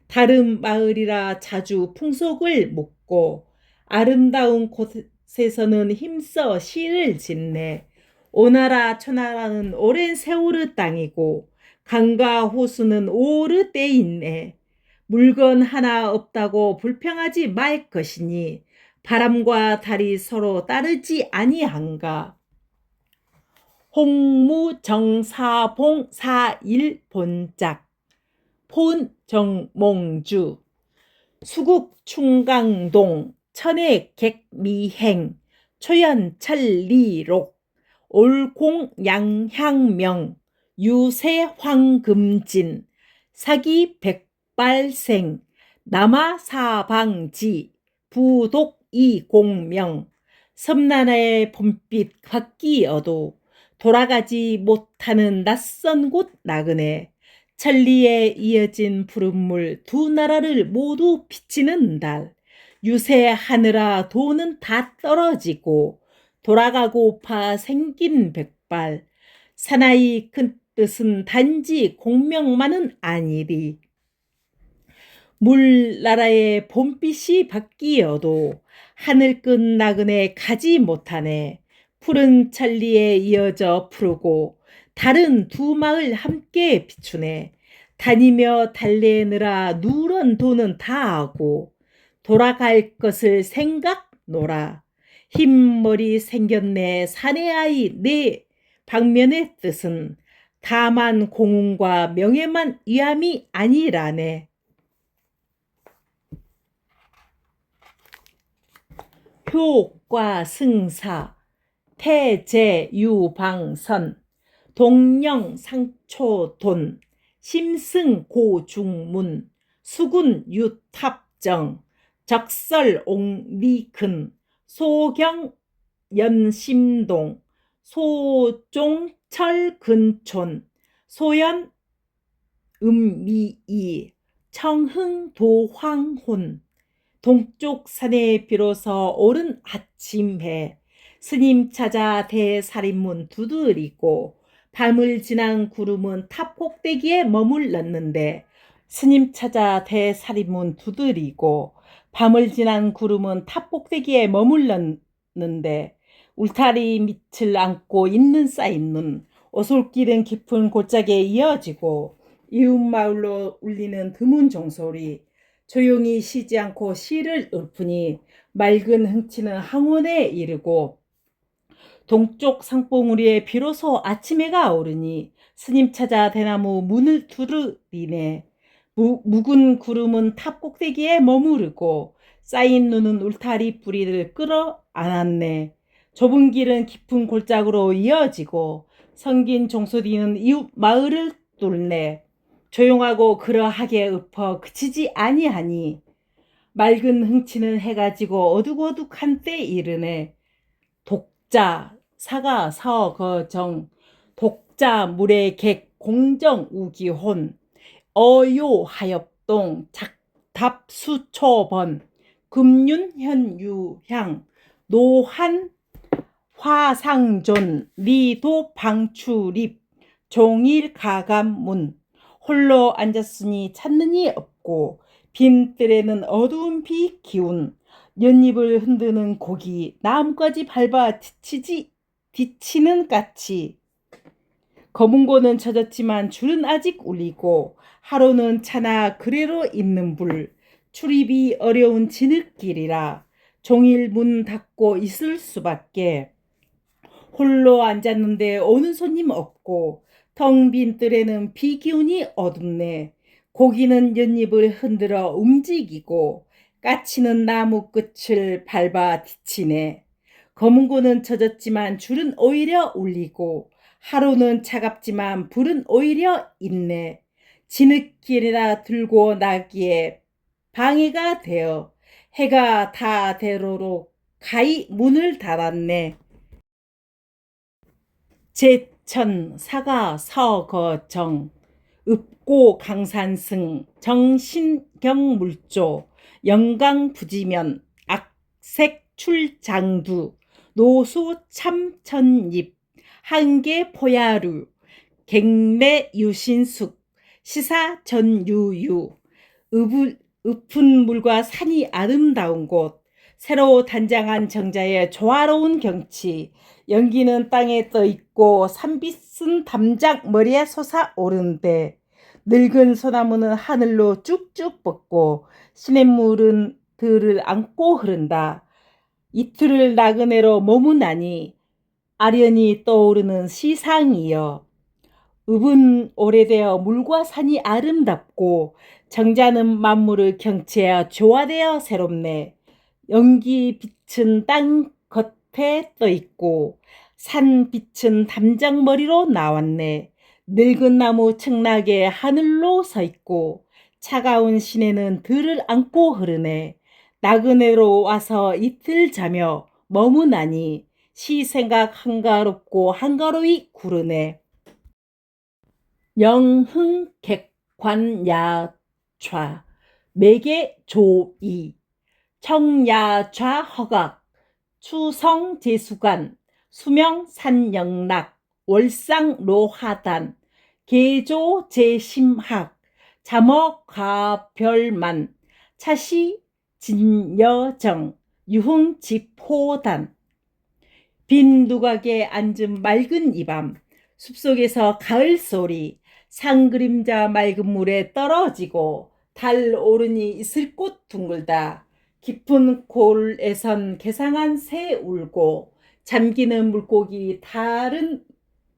다른 마을이라 자주 풍속을 묻고 아름다운 곳에서는 힘써 시를 짓네. 오나라 초나라는 오랜 세월의 땅이고 강과 호수는 오르 때 있네. 물건 하나 없다고 불평하지 말 것이니 바람과 달이 서로 따르지 아니한가. 홍무정사봉 사일본작 폰정몽주 수국충강동 천혜객미행 초연천리록 올공양향명 유세황금진 사기백발생 남아사방지 부독이공명 섬나라의 봄빛 바뀌어도 돌아가지 못하는 낯선 곳 나그네 천리에 이어진 푸른물 두 나라를 모두 비치는 달 유세하느라 돈은 다 떨어지고 돌아가고파 생긴 백발 사나이 큰 뜻은 단지 공명만은 아니리 물나라의 봄빛이 바뀌어도 하늘 끝 나그네 가지 못하네. 푸른 천리에 이어져 푸르고 다른 두 마을 함께 비추네. 다니며 달래느라 누런 돈은 다 하고 돌아갈 것을 생각노라. 흰머리 생겼네 사내아이 내 방면의 뜻은 다만 공운과 명예만 위함이 아니라네. 효과 승사 태제유방선 동령상초돈 심승고중문 수군유탑정 적설옹리근 소경연심동 소종철근촌 소연음미이 청흥도황혼 동쪽 산에 비로소 오른 아침해 스님 찾아 대살인문 두드리고 밤을 지난 구름은 탑 꼭대기에 머물렀는데 스님 찾아 대살인문 두드리고 밤을 지난 구름은 탑 꼭대기에 머물렀는데 울타리 밑을 안고 있는 쌓인 오솔길은 깊은 골짜기에 이어지고 이웃마을로 울리는 드문 종소리 조용히 쉬지 않고 시를 읊으니 맑은 흥치는 항원에 이르고 동쪽 상봉우리에 비로소 아침해가 오르니 스님 찾아 대나무 문을 두드리네. 묵은 구름은 탑 꼭대기에 머무르고 쌓인 눈은 울타리 뿌리를 끌어안았네. 좁은 길은 깊은 골짜기로 이어지고 성긴 종소리는 이웃 마을을 뚫네. 조용하고 그러하게 읊어 그치지 아니하니 맑은 흥치는 해가 지고 어둑어둑한 때 이르네. 독자 사가 서거정 독자 물의 객 공정 우기혼 어요하엽동 작답수초번 금윤현유향 노한 화상존 리도방출입 종일가감문 홀로 앉았으니 찾는 이 없고 빈뜰에는 어두운 비 기운 연잎을 흔드는 고기 나뭇가지 밟아 뒤치는 까치 거문고는 젖었지만 줄은 아직 울리고 하루는 차나 그래로 있는 불 출입이 어려운 진흙길이라 종일 문 닫고 있을 수밖에 홀로 앉았는데 오는 손님 없고 텅 빈 뜰에는 비기운이 어둡네. 고기는 엿잎을 흔들어 움직이고 까치는 나무 끝을 밟아 지치네. 검은고는 젖었지만 줄은 오히려 울리고 하루는 차갑지만 불은 오히려 있네. 진흙길에다 들고 나기에 방해가 되어 해가 다 대로로 가히 문을 닫았네. 제천 사가 서거정 읍고 강산승 정신경물조 영강부지면 악색 출장두 노수 참천잎 한계 포야류 갱내 유신숙 시사 전유유 읍은 물과 산이 아름다운 곳 새로 단장한 정자의 조화로운 경치 연기는 땅에 떠 있고 산빛은 담장 머리에 솟아오르는데 늙은 소나무는 하늘로 쭉쭉 뻗고 시냇물은 들을 안고 흐른다. 이틀을 나그네로 머무나니 아련히 떠오르는 시상이여. 읍은 오래되어 물과 산이 아름답고 정자는 만물을 경치하여 조화되어 새롭네. 연기 빛은 땅 겉에 떠 있고 산 빛은 담장머리로 나왔네. 늙은 나무 층나게 하늘로 서 있고 차가운 시내는 들을 안고 흐르네. 나그네로 와서 이틀 자며 머무나니 시 생각 한가롭고 한가로이 구르네. 영흥 객관야좌 매개 조이 청야좌 허각 추성제수관 수명산영락 월상로하단 계조제심학 자먹가별만 차시 진여정 유흥지포단 빈 누각에 앉은 맑은 이밤 숲속에서 가을 소리 상그림자 맑은 물에 떨어지고 달 오르니 이슬꽃 둥글다 깊은 골에선 개상한 새 울고 잠기는 물고기 다른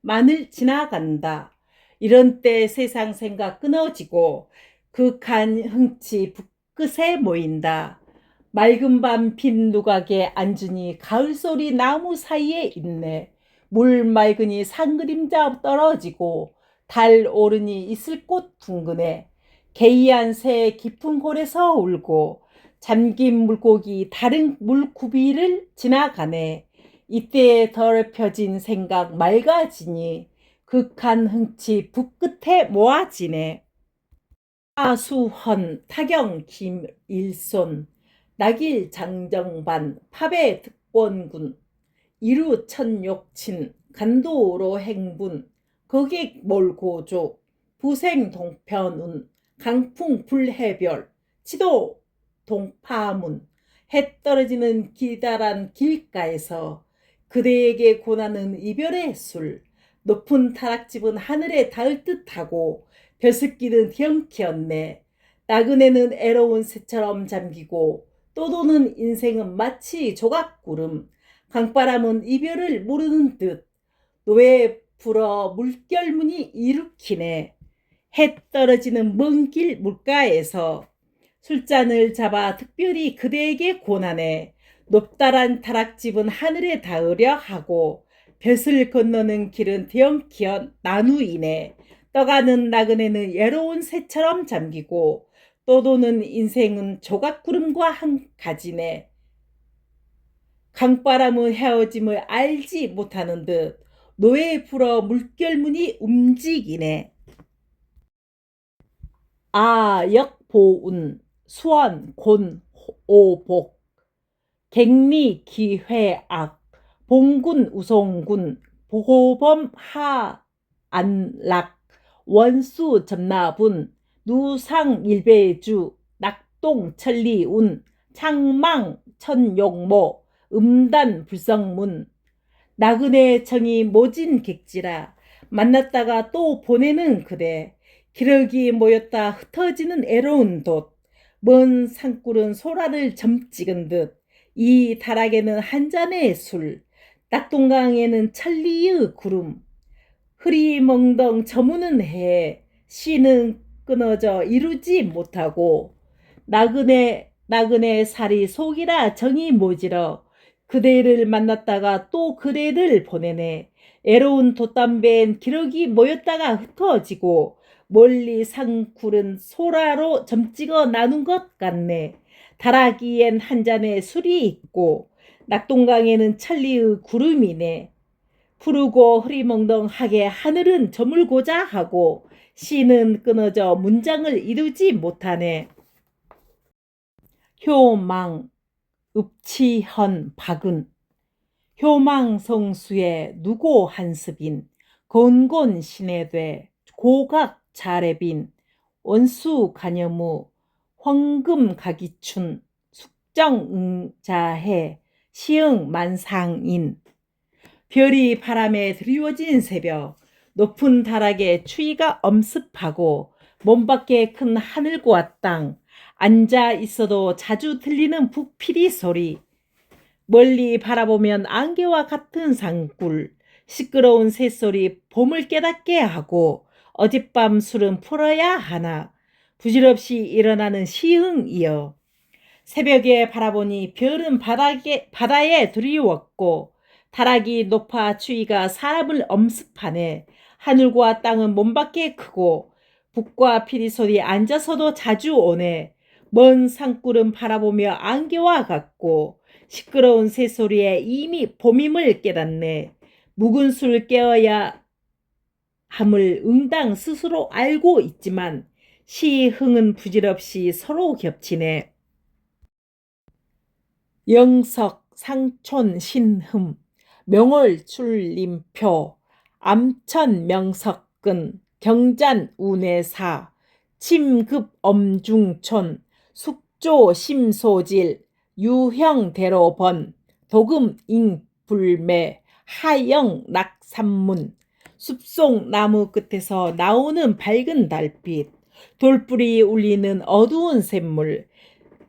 만을 지나간다. 이런 때 세상 생각 끊어지고 극한 흥치 북끝에 모인다. 맑은 밤 빈 누각에 앉으니 가을 소리 나무 사이에 있네. 물 맑으니 산그림자 떨어지고 달 오르니 이슬꽃 둥근해. 개이한 새 깊은 골에서 울고 잠긴 물고기 다른 물구비를 지나가네. 이때에 더럽혀진 생각 맑아지니 극한 흥치 북끝에 모아지네. 하수헌 타경 김일손 낙일 장정반 파배 특권군 이루천욕친 간도로 행분 거객 몰고조 부생 동편운 강풍 불해별 지도 동파문 해 떨어지는 기다란 길가에서 그대에게 권하는 이별의 술 높은 타락집은 하늘에 닿을 듯하고 벼슬길은 뒤엉키었네. 나그네는 애로운 새처럼 잠기고 또 도는 인생은 마치 조각구름 강바람은 이별을 모르는 듯 노에 불어 물결문이 일으키네. 해 떨어지는 먼 길 물가에서 술잔을 잡아 특별히 그대에게 권하네. 높다란 타락집은 하늘에 닿으려 하고 벼슬 건너는 길은 대형기어 나누이네. 떠가는 나그네는 예로운 새처럼 잠기고 또 도는 인생은 조각구름과 한 가지네. 강바람은 헤어짐을 알지 못하는 듯 노에 불어 물결문이 움직이네. 아역보운 수원 곤오복 갱리 기회악 봉군 우송군 보호범 하안락 원수 점나분 누상 일배주 낙동 천리운 창망 천용모 음단 불성문 나그네 정이 모진 객지라 만났다가 또 보내는 그대 기러기 모였다 흩어지는 애로운 돛 먼 산골은 소라를 점찍은 듯 이 다락에는 한 잔의 술 낙동강에는 천리의 구름 흐리멍덩 저무는 해 씨는 끊어져 이루지 못하고 나그네 살이 속이라 정이 모지러 그대를 만났다가 또 그대를 보내네. 애로운 돛담배엔 기러기 모였다가 흩어지고 멀리 산굴은 소라로 점찍어 나눈 것 같네. 다라기엔 한 잔의 술이 있고 낙동강에는 천리의 구름이네. 푸르고 흐리멍덩하게 하늘은 저물고자 하고 씨는 끊어져 문장을 이루지 못하네. 효망, 읍치현 박은 효망성수에 누고 한습인 곤곤 신해되 고각 자래빈 원수 가녀무 황금 가기춘 숙정응자해 시흥 만상인 별이 바람에 드리워진 새벽 높은 다락에 추위가 엄습하고 몸 밖에 큰 하늘과 땅 앉아 있어도 자주 들리는 북피리 소리 멀리 바라보면 안개와 같은 산굴 시끄러운 새소리 봄을 깨닫게 하고 어젯밤 술은 풀어야 하나 부질없이 일어나는 시흥이여 새벽에 바라보니 별은 바다에 드리웠고 다락이 높아 추위가 사람을 엄습하네. 하늘과 땅은 몸밖에 크고 북과 피리 소리 앉아서도 자주 오네. 먼 산굴은 바라보며 안개와 같고 시끄러운 새소리에 이미 봄임을 깨닫네. 묵은 술 깨어야 함을 응당 스스로 알고 있지만 시흥은 부질없이 서로 겹치네. 영석, 상촌, 신흠, 명월, 출림표, 암천, 명석근, 경잔, 운해사, 침급, 엄중촌, 숙조, 심소질, 유형, 대로번, 도금, 잉불매, 하영, 낙산문, 숲속 나무 끝에서 나오는 밝은 달빛, 돌뿌리 울리는 어두운 샘물,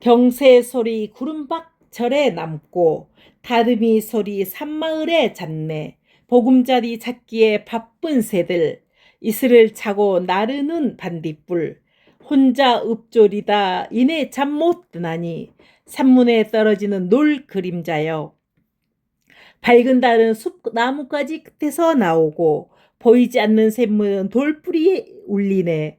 경새 소리 구름박 절에 남고 다듬이 소리 산마을에 잤네. 보금자리 찾기에 바쁜 새들 이슬을 차고 나르는 반딧불 혼자 읍졸이다 이내 잠 못 드나니 산문에 떨어지는 놀 그림자여 밝은 달은 숲 나무까지 끝에서 나오고 보이지 않는 샘물은 돌뿌리에 울리네.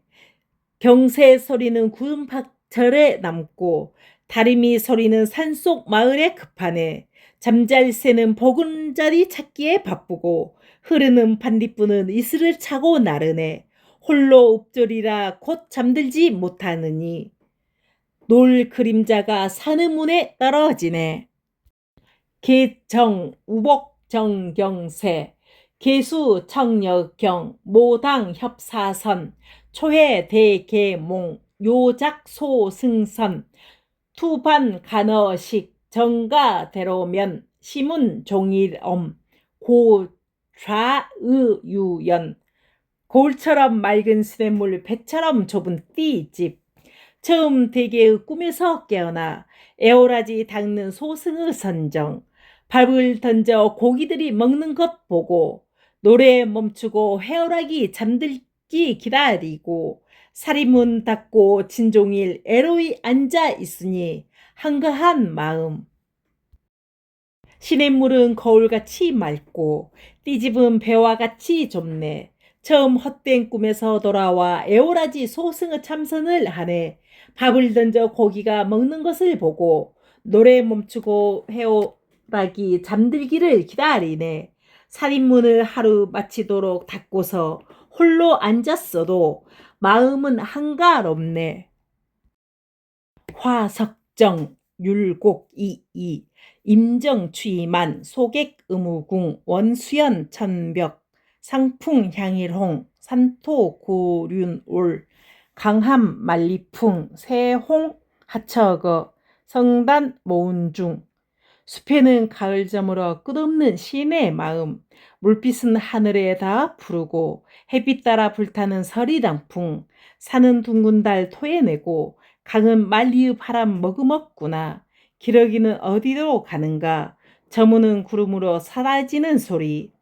경새 소리는 구름박절에 남고 다리미 소리는 산속 마을에 급하네. 잠잘 새는 보금자리 찾기에 바쁘고 흐르는 반딧불은 이슬을 차고 나르네. 홀로 읍졸이라 곧 잠들지 못하느니 놀 그림자가 산의문에 떨어지네. 계정 우복정경세 계수 청여경 모당 협사선 초해 대계몽 요작 소승선 투반 간어식 정가 대로면 시문 종일엄 고좌의유연 거울처럼 맑은 시냇물 배처럼 좁은 띠집 처음 대개의 꿈에서 깨어나 에오라지 닦는 소승의 선정 밥을 던져 고기들이 먹는 것 보고 노래 멈추고 해오락이 잠들기 기다리고 사리문 닫고 진종일 애로이 앉아 있으니 한가한 마음 시냇물은 거울같이 맑고 띠집은 배와 같이 좁네. 처음 헛된 꿈에서 돌아와 에오라지 소승의 참선을 하네. 밥을 던져 고기가 먹는 것을 보고 노래 멈추고 해오락이 잠들기를 기다리네. 살인문을 하루 마치도록 닫고서 홀로 앉았어도 마음은 한가롭네. 화석정 율곡이이 임정추이만 소객의무궁 원수연 천벽 상풍향일홍 산토고륜올 강함 만리풍 세홍 하처거 성단 모운중 숲에는 가을 저물어 끝없는 신의 마음 물빛은 하늘에 다 푸르고 햇빛 따라 불타는 서리단풍 산은 둥근 달 토해내고 강은 만리의 바람 머금었구나. 기러기는 어디로 가는가? 저무는 구름으로 사라지는 소리.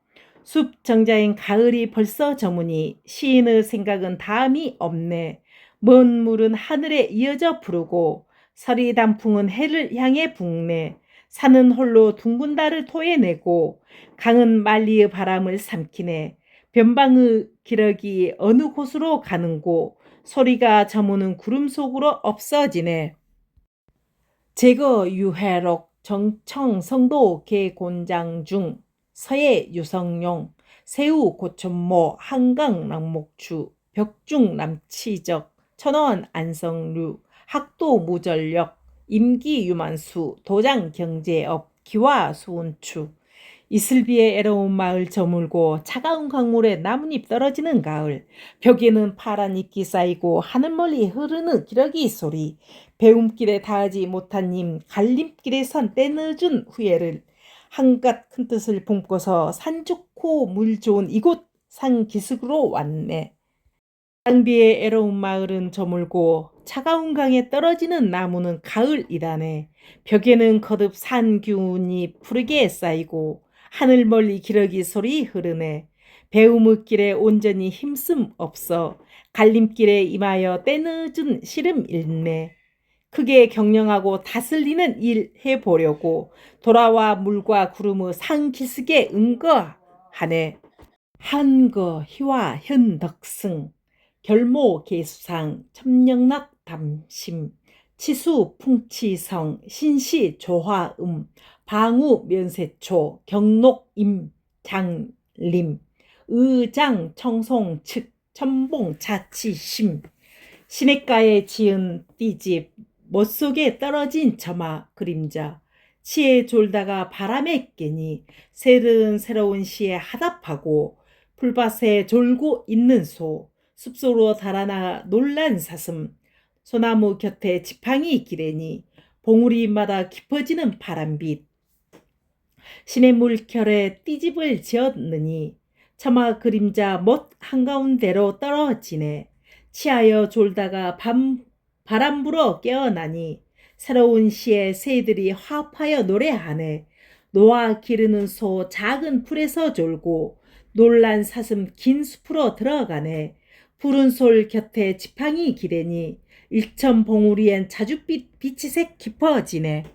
숲 정자인 가을이 벌써 저무니 시인의 생각은 다음이 없네. 먼 물은 하늘에 이어져 부르고 서리 단풍은 해를 향해 붓네. 산은 홀로 둥근 달을 토해내고 강은 만리의 바람을 삼키네. 변방의 기러기 어느 곳으로 가는고 소리가 저무는 구름 속으로 없어지네. 제거 유해록 정청 성도 개곤장 중 서해 유성룡 새우 고천모 한강 랑목추 벽중 남치적 천원 안성류 학도 무전력 임기 유만수 도장 경제업 기와 수운추 이슬비에 애로운 마을 저물고 차가운 강물에 나뭇잎 떨어지는 가을 벽에는 파란 이끼 쌓이고 하늘멀리 흐르는 기러기 소리 배움길에 닿지 못한 님 갈림길에 선 때늦은 후회를 한갓 큰 뜻을 품고서 산 좋고 물 좋은 이곳 산기슭으로 왔네. 장비의 애로운 마을은 저물고 차가운 강에 떨어지는 나무는 가을이라네. 벽에는 거듭 산 기운이 푸르게 쌓이고 하늘 멀리 기러기 소리 흐르네. 배움의 길에 온전히 힘씀 없어 갈림길에 임하여 때늦은 시름 잃네. 크게 경영하고 다스리는 일 해보려고 돌아와 물과 구름의 상기슭에 응거하네. 한거 희화 현덕승 결모 개수상 첨령락 담심 치수 풍치성 신시 조화음 방우 면세초 경록 임장림 의장 청송 측 첨봉 자치심 시냇가에 지은 띠집 멋속에 떨어진 점화 그림자 치에 졸다가 바람에 깨니 새로운 시에 하답하고 풀밭에 졸고 있는 소 숲속으로 달아나 놀란 사슴 소나무 곁에 지팡이 기레니 봉우리마다 깊어지는 바람빛 시냇물결에 띠집을 지었느니 처마 그림자 멋 한가운데로 떨어지네. 치하여 졸다가 바람 불어 깨어나니 새로운 시에 새들이 화합하여 노래하네. 노아 기르는 소 작은 풀에서 졸고 놀란 사슴 긴 숲으로 들어가네. 푸른 솔 곁에 지팡이 기대니 일천 봉우리엔 자줏빛 빛이색 깊어지네.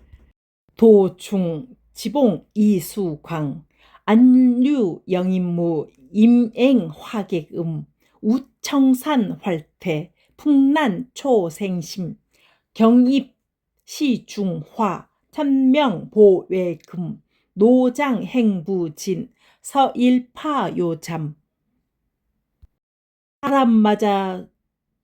도충 지봉 이수광 안류 영인무 임앵 화객음 우청산 활태 풍란 초생심 경입 시중화 천명 보외금 노장 행부진 서일파 요잠 사람 맞아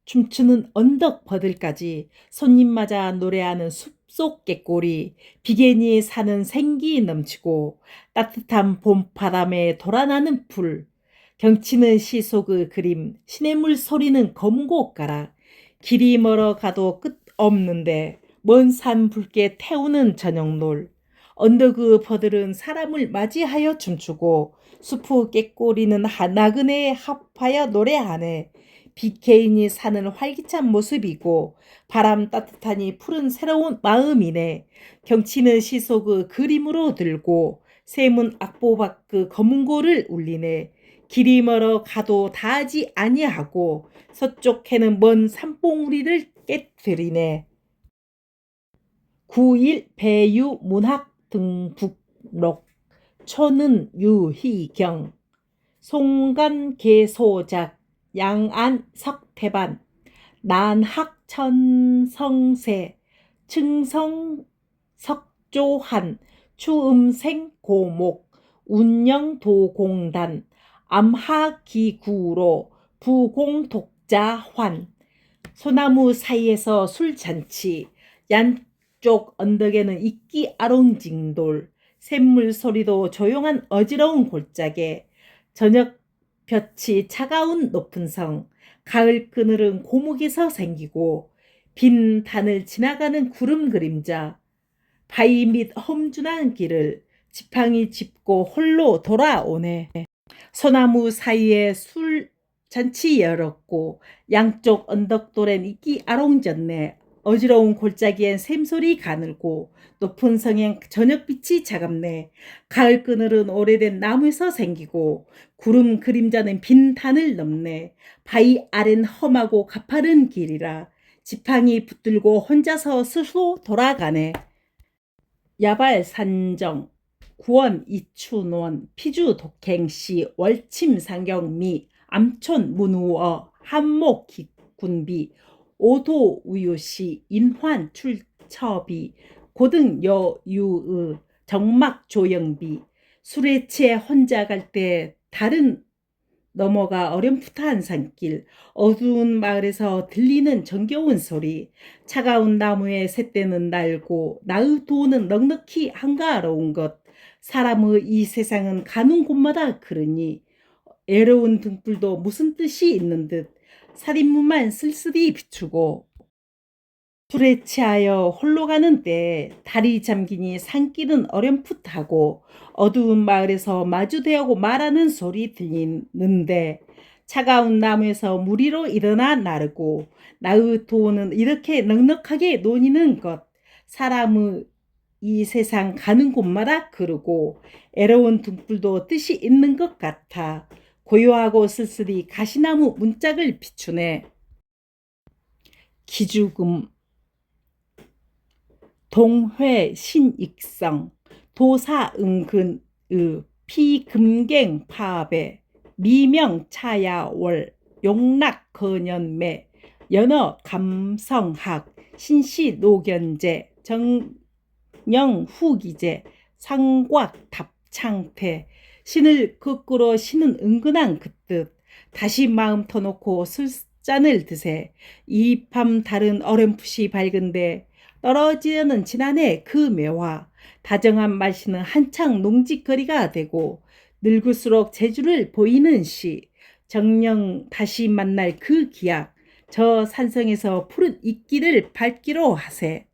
춤추는 언덕 버들까지 손님 맞아 노래하는 숲속 곶꼬리 비계니 사는 생기 넘치고 따뜻한 봄바람에 돌아나는 풀 경치는 시속의 그림 시냇물 소리는 검고가락 길이 멀어 가도 끝 없는데 먼 산 붉게 태우는 저녁놀 언덕의 버들은 사람을 맞이하여 춤추고 숲의 곶꼬리는 나그네에 합하여 노래하네. 비케인이 사는 활기찬 모습이고 바람 따뜻하니 푸른 새로운 마음이네. 경치는 시속의 그림으로 들고 세문 악보 밖의 검은고를 울리네. 길이 멀어 가도 다하지 아니하고 서쪽 해는 먼 산봉우리를 깨뜨리네. 9일 배유 문학 등북록 초는 유희경 송간 개소작 양안 석태반 난학 천성세 증성 석조한 추음생 고목 운영도공단 암하기구로 부공독자환 소나무 사이에서 술잔치 쪽 언덕에는 이끼 아롱징돌 샘물 소리도 조용한 어지러운 골짜기 저녁 볕이 차가운 높은 성 가을 그늘은 고목에서 생기고 빈 단을 지나가는 구름 그림자 바위 밑 험준한 길을 지팡이 짚고 홀로 돌아오네. 소나무 사이에 술 잔치 열었고 양쪽 언덕돌엔 이끼 아롱졌네. 어지러운 골짜기엔 샘소리 가늘고 높은 성엔 저녁빛이 차갑네. 가을 그늘은 오래된 나무에서 생기고 구름 그림자는 빈 단을 넘네. 바위 아래는 험하고 가파른 길이라 지팡이 붙들고 혼자서 스스로 돌아가네. 야발 산정 구원 이춘원 피주 독행시 월침 상경미 암촌 문우어 한목 기군비 오도 우유시 인환 출처비 고등 여유의 정막 조영비 술에 취해 혼자 갈 때 다른 넘어가 어렴풋한 산길 어두운 마을에서 들리는 정겨운 소리 차가운 나무에 새떼는 날고 나의 도는 넉넉히 한가로운 것 사람의 이 세상은 가는 곳마다 그러니 애로운 등불도 무슨 뜻이 있는 듯 살인무만 쓸쓸히 비추고 술에 취하여 홀로 가는 때 다리 잠기니 산길은 어렴풋하고 어두운 마을에서 마주대하고 말하는 소리 들리는데 차가운 나무에서 무리로 일어나 나르고 나의 도는 이렇게 넉넉하게 논이는 것 사람의 이 세상 가는 곳마다 그러고 애로운 등불도 뜻이 있는 것 같아 고요하고 쓸쓸히 가시나무 문짝을 비추네. 기죽음 동회 신익성 도사은근의 피금갱 파배 미명 차야월 용락 건연매 연어 감성학 신시 노견제 정령 후기제 상곽 답창태 신을 거꾸로 신은 은근한 그 뜻 다시 마음 터놓고 술잔을 드세 이 밤 달은 어렴풋이 밝은데 떨어지려는 지난해 그 매화 다정한 말씨는 한창 농직거리가 되고 늙을수록 재주를 보이는 시 정녕 다시 만날 그 기약 저 산성에서 푸른 이끼를 밟기로 하세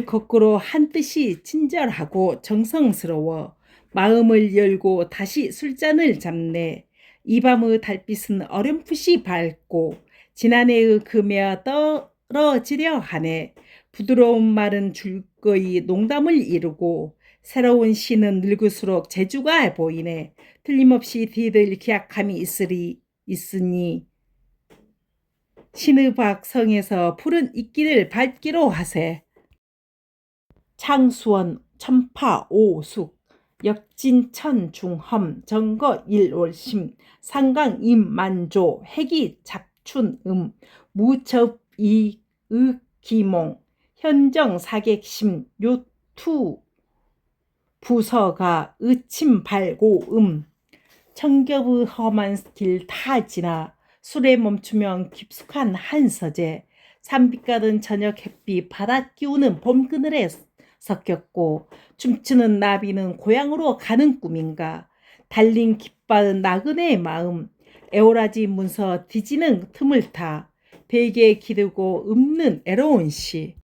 거꾸로 한 뜻이 친절하고 정성스러워 마음을 열고 다시 술잔을 잡네 이 밤의 달빛은 어렴풋이 밝고 지난해의 금에와 떨어지려 하네 부드러운 말은 줄거이 농담을 이루고 새로운 시는 늙을수록 재주가 보이네. 틀림없이 뒤들 기약함이 있으니 신의박 성에서 푸른 이끼를 밟기로 하세. 창수원 천파 오숙 역진천 중험 정거 일월심 상강 임만조 해기 잡춘음 무첩 이의기몽 현정 사객심 요투 부서가 의침 발고음 청겹의 험한 길 다 지나 술에 멈추면 깊숙한 한서재 산빛 가든 저녁 햇빛 바다 기우는 봄 그늘에 섞였고 춤추는 나비는 고향으로 가는 꿈인가 달린 깃받은 나그네의 마음 에오라지 문서 뒤지는 틈을 타 베개에 기대고 읊는 애로운 시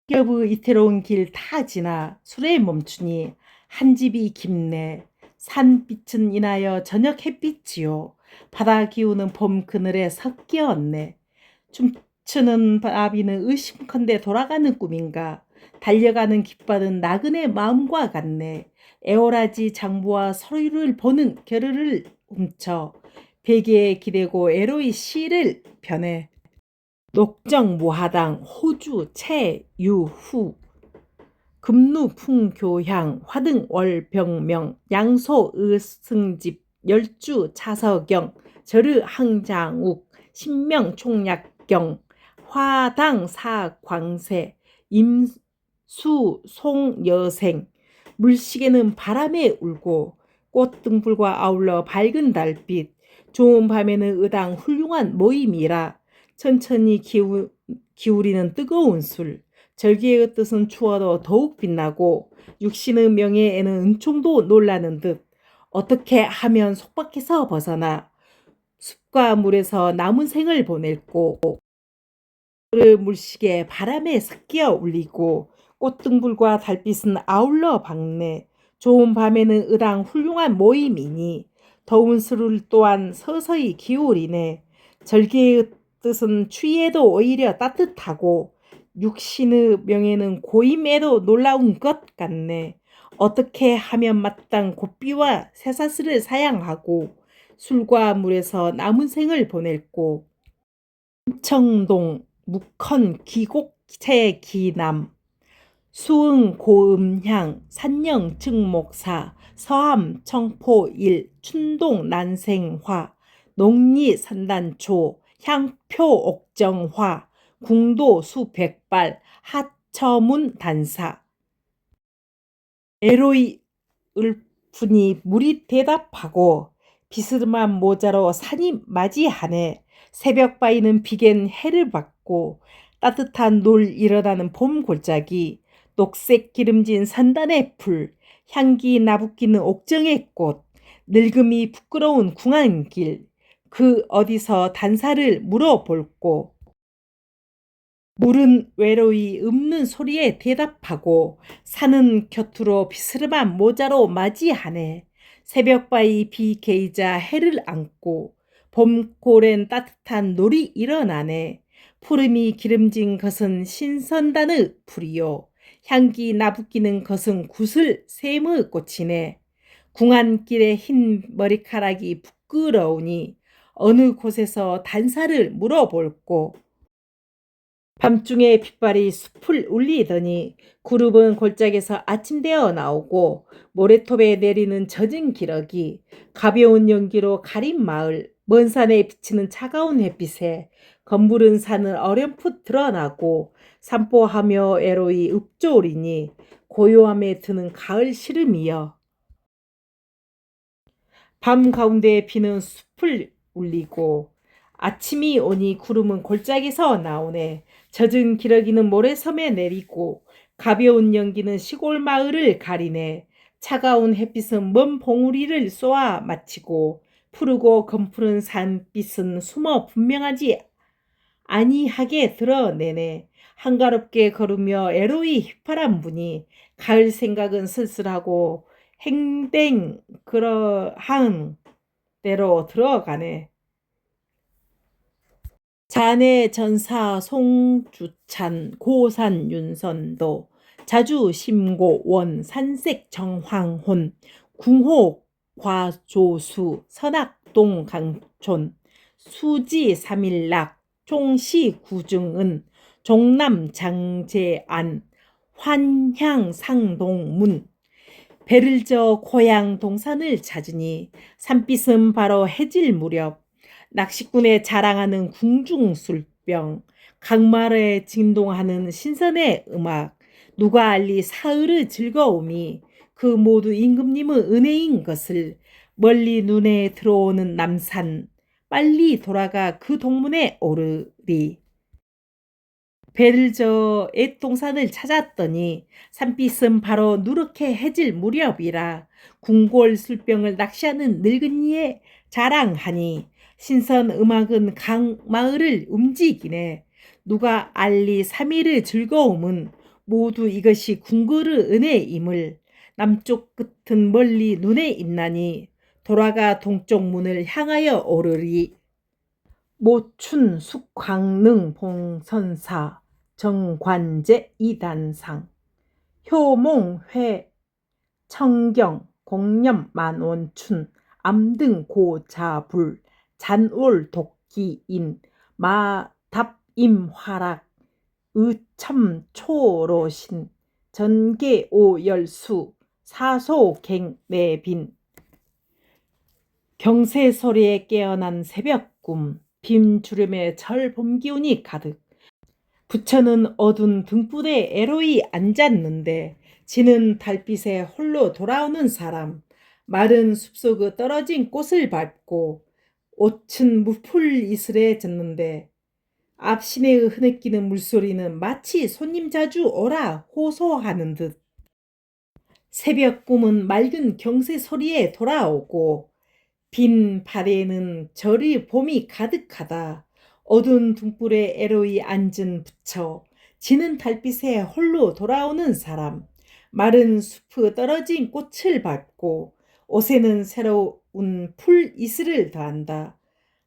겹의 이태로운 길 다 지나 술에 멈추니 한 집이 깊네 산빛은 인하여 저녁 햇빛이요 바다 기우는 봄 그늘에 섞였네 춤추는 나비는 의심컨대 돌아가는 꿈인가 달려가는 깃받은 나그네 마음과 같네 에오라지 장부와 서류를 보는 겨를을 훔쳐 베개에 기대고 애로이 시를 펴네 녹정 무하당 호주 채유후 금루풍교향 화등월병명 양소의승집 열주 차서경 절의항장욱 신명총약경 화당사광세 임수송여생 물시계는 바람에 울고 꽃등불과 아울러 밝은 달빛 좋은 밤에는 의당 훌륭한 모임이라 천천히 기울이는 뜨거운 술 절기의 뜻은 추워도 더욱 빛나고 육신의 명예에는 은총도 놀라는 듯 어떻게 하면 속박해서 벗어나 숲과 물에서 남은 생을 보낼고 물시계 바람에 섞여 울리고 꽃등불과 달빛은 아울러 밝네 좋은 밤에는 의당 훌륭한 모임이니 더운 술을 또한 서서히 기울이네 절기의 뜻은 추위에도 오히려 따뜻하고 육신의 명예는 고임에도 놀라운 것 같네. 어떻게 하면 마땅 고삐와 쇠사슬을 사양하고 술과 물에서 남은 생을 보낼꼬. 청동 묵헌 기곡체 기남 수응 고음향 산영 증목사 서암 청포일 춘동 난생화 농리 산단초 향표 옥정화 궁도 수백발 하처문 단사 에로이 을fun이 물이 대답하고 비스름한 모자로 산이 맞이하네. 새벽바위는 비겐 해를 받고 따뜻한 놀 일어나는 봄 골짜기 녹색 기름진 산단의 풀 향기 나붓기는 옥정의 꽃 늙음이 부끄러운 궁한길 그 어디서 단사를 물어볼꼬. 물은 외로이 읊는 소리에 대답하고 산은 곁으로 비스름한 모자로 맞이하네. 새벽바위 비 개이자 해를 안고 봄고랜 따뜻한 놀이 일어나네. 푸름이 기름진 것은 신선단의 풀이요. 향기 나붓기는 것은 구슬 샘의 꽃이네. 궁한길의 흰 머리카락이 부끄러우니 어느 곳에서 단사를 물어볼꼬. 밤중에 빗발이 숲을 울리더니 구름은 골짜기에서 아침되어 나오고 모래톱에 내리는 젖은 기러기 가벼운 연기로 가린 마을 먼 산에 비치는 차가운 햇빛에 검부른 산을 어렴풋 드러나고 산보하며 애로이 읍조리니 고요함에 드는 가을 시름이여. 밤 가운데 비는 숲을 울리고 아침이 오니 구름은 골짜기에서 나오네. 젖은 기러기는 모래섬에 내리고 가벼운 연기는 시골 마을을 가리네. 차가운 햇빛은 먼 봉우리를 쏘아 마치고 푸르고 검푸른 산빛은 숨어 분명하지 아니하게 드러내네. 한가롭게 걸으며 애로이 휘파람 부니 가을 생각은 쓸쓸하고 행댕 그러한 대로 들어가네. 자네 전사 송주찬 고산 윤선도 자주 심고 원 산색 정황혼 궁호 과조수 선악동 강촌 수지 삼일락 총시 구중은 종남 장제안 환향 상동문 배를 저 고향 동산을 찾으니 산빛은 바로 해질 무렵 낚시꾼의 자랑하는 궁중술병 강말에 진동하는 신선의 음악 누가 알리 사흘의 즐거움이 그 모두 임금님의 은혜인 것을 멀리 눈에 들어오는 남산 빨리 돌아가 그 동문에 오르리. 배를 저어 앳동산을 찾았더니 산빛은 바로 누렇게 해질 무렵이라 궁궐 술병을 낚시하는 늙은이의 자랑하니 신선 음악은 강 마을을 움직이네. 누가 알리 3일의 즐거움은 모두 이것이 궁궐의 은혜임을 남쪽 끝은 멀리 눈에 있나니 돌아가 동쪽 문을 향하여 오르리. 모춘 숙광능 봉선사 정관제 이단상 효몽회 청경 공념 만원춘 암등 고자불 잔올 독기인 마답임화락 의첨초로신 전계오열수 사소갱내빈 경새 소리에 깨어난 새벽꿈 빈 주름에 절 봄 기운이 가득 부처는 어두운 등불에 애로이 앉았는데 지는 달빛에 홀로 돌아오는 사람 마른 숲속의 떨어진 꽃을 밟고 옷은 무풀 이슬에 젖는데 앞 시내에 흐느끼는 물소리는 마치 손님 자주 오라 호소하는 듯 새벽 꿈은 맑은 경새 소리에 돌아오고 빈 발에는 절이 봄이 가득하다. 어두운 등불에 애로이 앉은 부처, 지는 달빛에 홀로 돌아오는 사람, 마른 숲의 떨어진 꽃을 밟고 옷에는 새로운 풀 이슬을 더한다.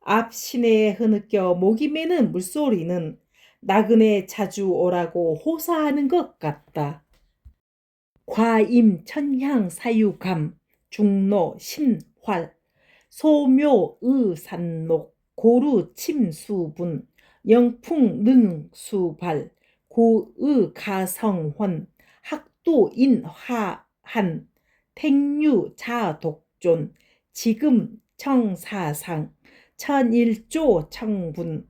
앞 시내에 흐느껴 목이 메는 물소리는 나그네 자주 오라고 호사하는 것 같다. 과임 천향 사유감 중로 신활 소묘 의산록 고루 침수분 영풍 능수발 고의 가성헌 학도 인화한 택류 자독존 지금 청사상 천일조 청분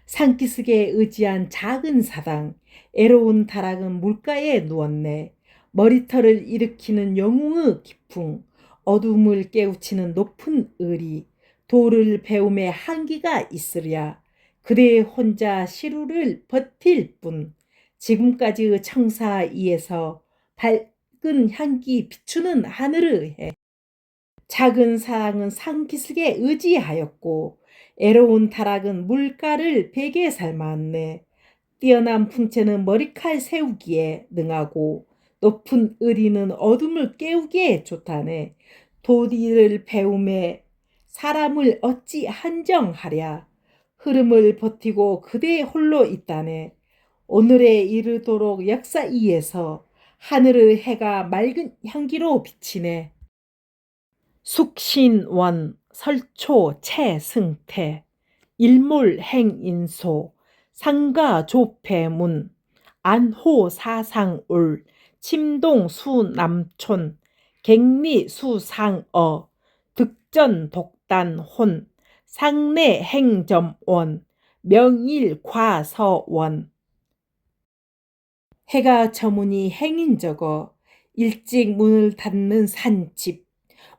산기슭에 의지한 작은 사당 애로운 다락은 물가에 누웠네. 머리털을 일으키는 영웅의 기풍 어둠을 깨우치는 높은 의리 돌을 배움에 한기가 있으랴 그대 혼자 시루를 버틸 뿐 지금까지의 청사이에서 밝은 향기 비추는 하늘의 해 작은 사랑은 산기슭에 의지하였고 애로운 타락은 물가를 베개 삶았네. 뛰어난 풍채는 머리칼 세우기에 능하고 높은 의리는 어둠을 깨우기에 좋다네. 도리를 배움에 사람을 어찌 한정하랴. 흐름을 버티고 그대 홀로 있다네. 오늘에 이르도록 역사 위에서 하늘의 해가 맑은 향기로 비치네. 숙신원 설초 최승태 일몰행인소 상가조폐문 안호사상울 침동수남촌 갱리수상어 득전독단혼 상내행점원 명일과서원 해가 저무니 행인저거 일찍 문을 닫는 산집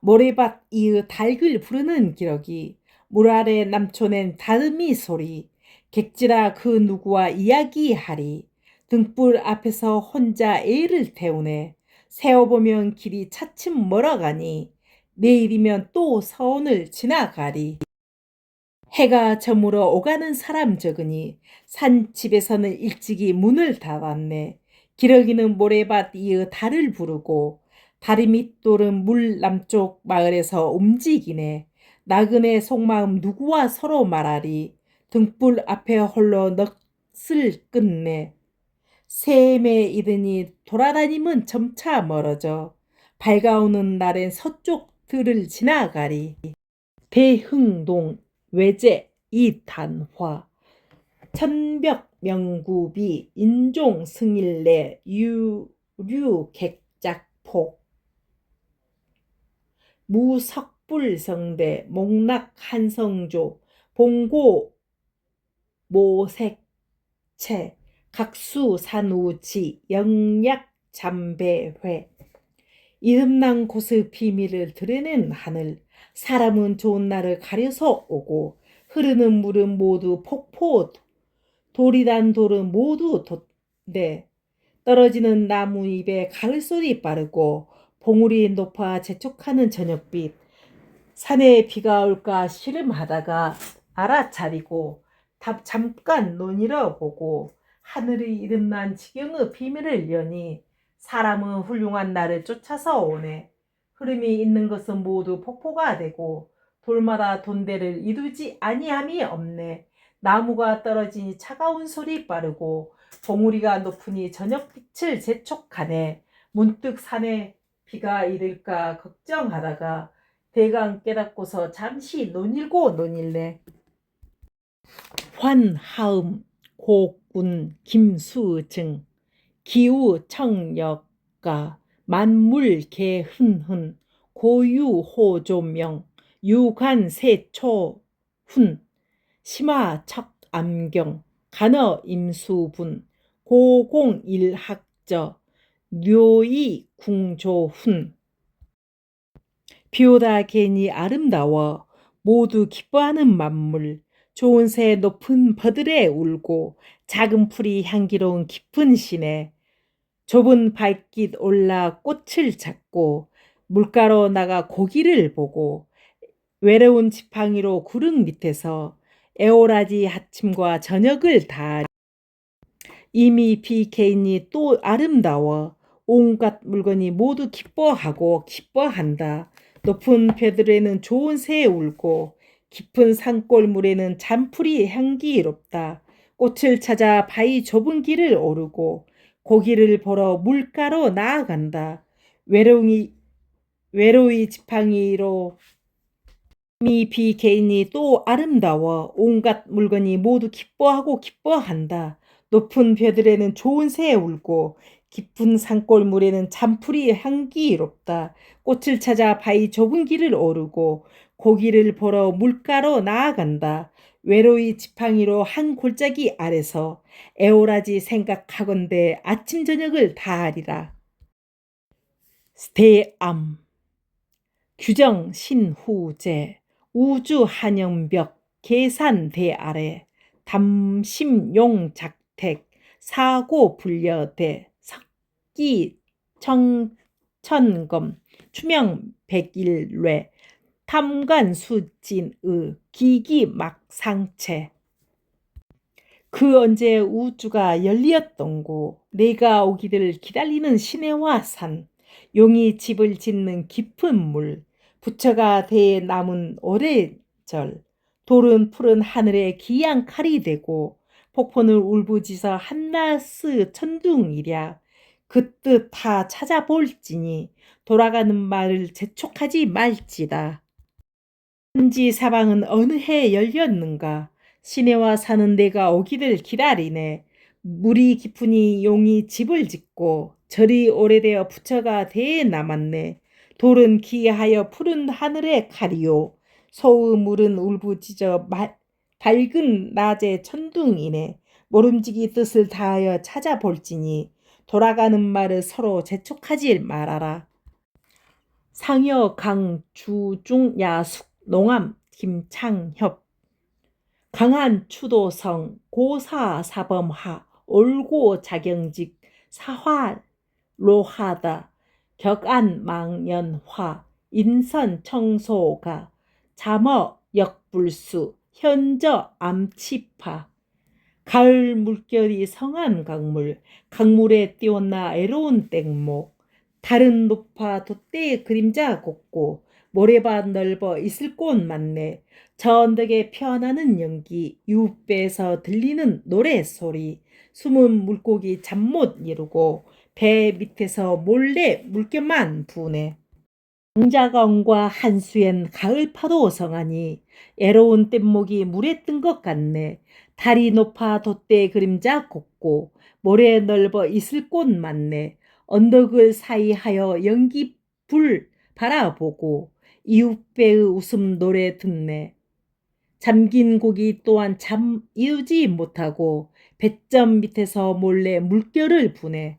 모래밭 이의 닭을 부르는 기러기 물 아래 남촌엔 다듬이 소리 객지라 그 누구와 이야기하리 등불 앞에서 혼자 애를 태우네 세어보면 길이 차츰 멀어가니 내일이면 또 서원을 지나가리 해가 저물어 오가는 사람 적으니 산집에서는 일찍이 문을 닫았네 기러기는 모래밭 이의 달을 부르고 다리 밑돌은 물 남쪽 마을에서 움직이네. 나그네 속마음 누구와 서로 말하리. 등불 앞에 홀로 넋을 끊네. 새에 이르니 돌아다님은 점차 멀어져. 밝아오는 날엔 서쪽 들을 지나가리. 대흥동 외제 이단화 천벽 명구비 인종 승일례 유류객작폭 무석불성대 목락한성조 봉고 모색채 각수산우지 영약잠배회 이름난 곳의 비밀을 드러낸 하늘 사람은 좋은 날을 가려서 오고 흐르는 물은 모두 폭포 돌이란 돌은 모두 돛대 떨어지는 나무 잎에 가을소리 빠르고 봉우리 높아 재촉하는 저녁빛 산에 비가 올까 씨름하다가 알아차리고 잠깐 논의러 보고 하늘의 이름난 지경의 비밀을 여니 사람은 훌륭한 날을 쫓아서 오네. 흐름이 있는 것은 모두 폭포가 되고 돌마다 돈대를 이루지 아니함이 없네. 나무가 떨어지니 차가운 소리 빠르고 봉우리가 높으니 저녁빛을 재촉하네. 문득 산에 비가 이를까 걱정하다가 대강 깨닫고서 잠시 논일고 논일래. 환하음 고군 김수증 기우청역가 만물개흔흔 고유호조명 유관세초훈 심화척암경 간어임수분 고공일학저 묘이궁조훈 비오다 괜히 아름다워 모두 기뻐하는 만물 좋은 새 높은 버들에 울고 작은 풀이 향기로운 깊은 시내 좁은 발길 올라 꽃을 찾고 물가로 나가 고기를 보고 외로운 지팡이로 구릉 밑에서 에오라지 아침과 저녁을 다 이미 비개인이 또 아름다워 온갖 물건이 모두 기뻐하고 기뻐한다. 높은 벼들에는 좋은 새 울고 깊은 산골물에는 잔풀이 향기롭다. 꽃을 찾아 바위 좁은 길을 오르고 고기를 보러 물가로 나아간다. 외로이 지팡이로 미 비개인이 또 아름다워 온갖 물건이 모두 기뻐하고 기뻐한다. 높은 벼들에는 좋은 새 울고 깊은 산골물에는 잠풀이 향기롭다. 꽃을 찾아 바위 좁은 길을 오르고 고기를 보러 물가로 나아간다. 외로이 지팡이로 한 골짜기 아래서 애오라지 생각하건대 아침 저녁을 다하리라. 대암 규정 신후제 우주 한영벽 계산 대아래 담심용 작택 사고 불려대 석기 청천검 추명 백일뇌 탐관수진의 기기막상체 그 언제 우주가 열리었던고 내가 오기를 기다리는 시내와 산 용이 집을 짓는 깊은 물 부처가 대에 남은 오래절 돌은 푸른 하늘에 기양 칼이 되고 폭포는 울부짖어 한나스 천둥이랴 그 뜻 다 찾아볼지니 돌아가는 말을 재촉하지 말지다. 천지 사방은 어느 해 열렸는가 시내와 사는 내가 오기를 기다리네. 물이 깊으니 용이 집을 짓고 절이 오래되어 부처가 대에 남았네. 돌은 기하여 푸른 하늘의 칼이요 소의 물은 울부짖어 밝은 낮의 천둥이네. 모름지기 뜻을 다하여 찾아볼지니 돌아가는 말을 서로 재촉하지 말아라. 상여 강주중 야숙 농암 김창협 강한 추도성 고사사범하 올고 자경직 사화 로하다 격안 망연화 인선 청소가 잠어 역불수 현저 암치파 가을 물결이 성한 강물에 띄웠나 애로운 땡목 달은 높아 돛대의 그림자 곱고 모래밭 넓어 있을 곳 많네. 저 언덕에 피어나는 연기 유배에서 들리는 노래소리 숨은 물고기 잠 못 이루고 배 밑에서 몰래 물결만 부네. 장자강과 한수엔 가을 파도 성하니 애로운 뗏목이 물에 뜬 것 같네. 달이 높아 돛대 그림자 곱고 모래 넓어 있을 곳 많네. 언덕을 사이하여 연기 불 바라보고 이웃배의 웃음 노래 듣네. 잠긴 고기 또한 잠 이루지 못하고 뱃점 밑에서 몰래 물결을 부네.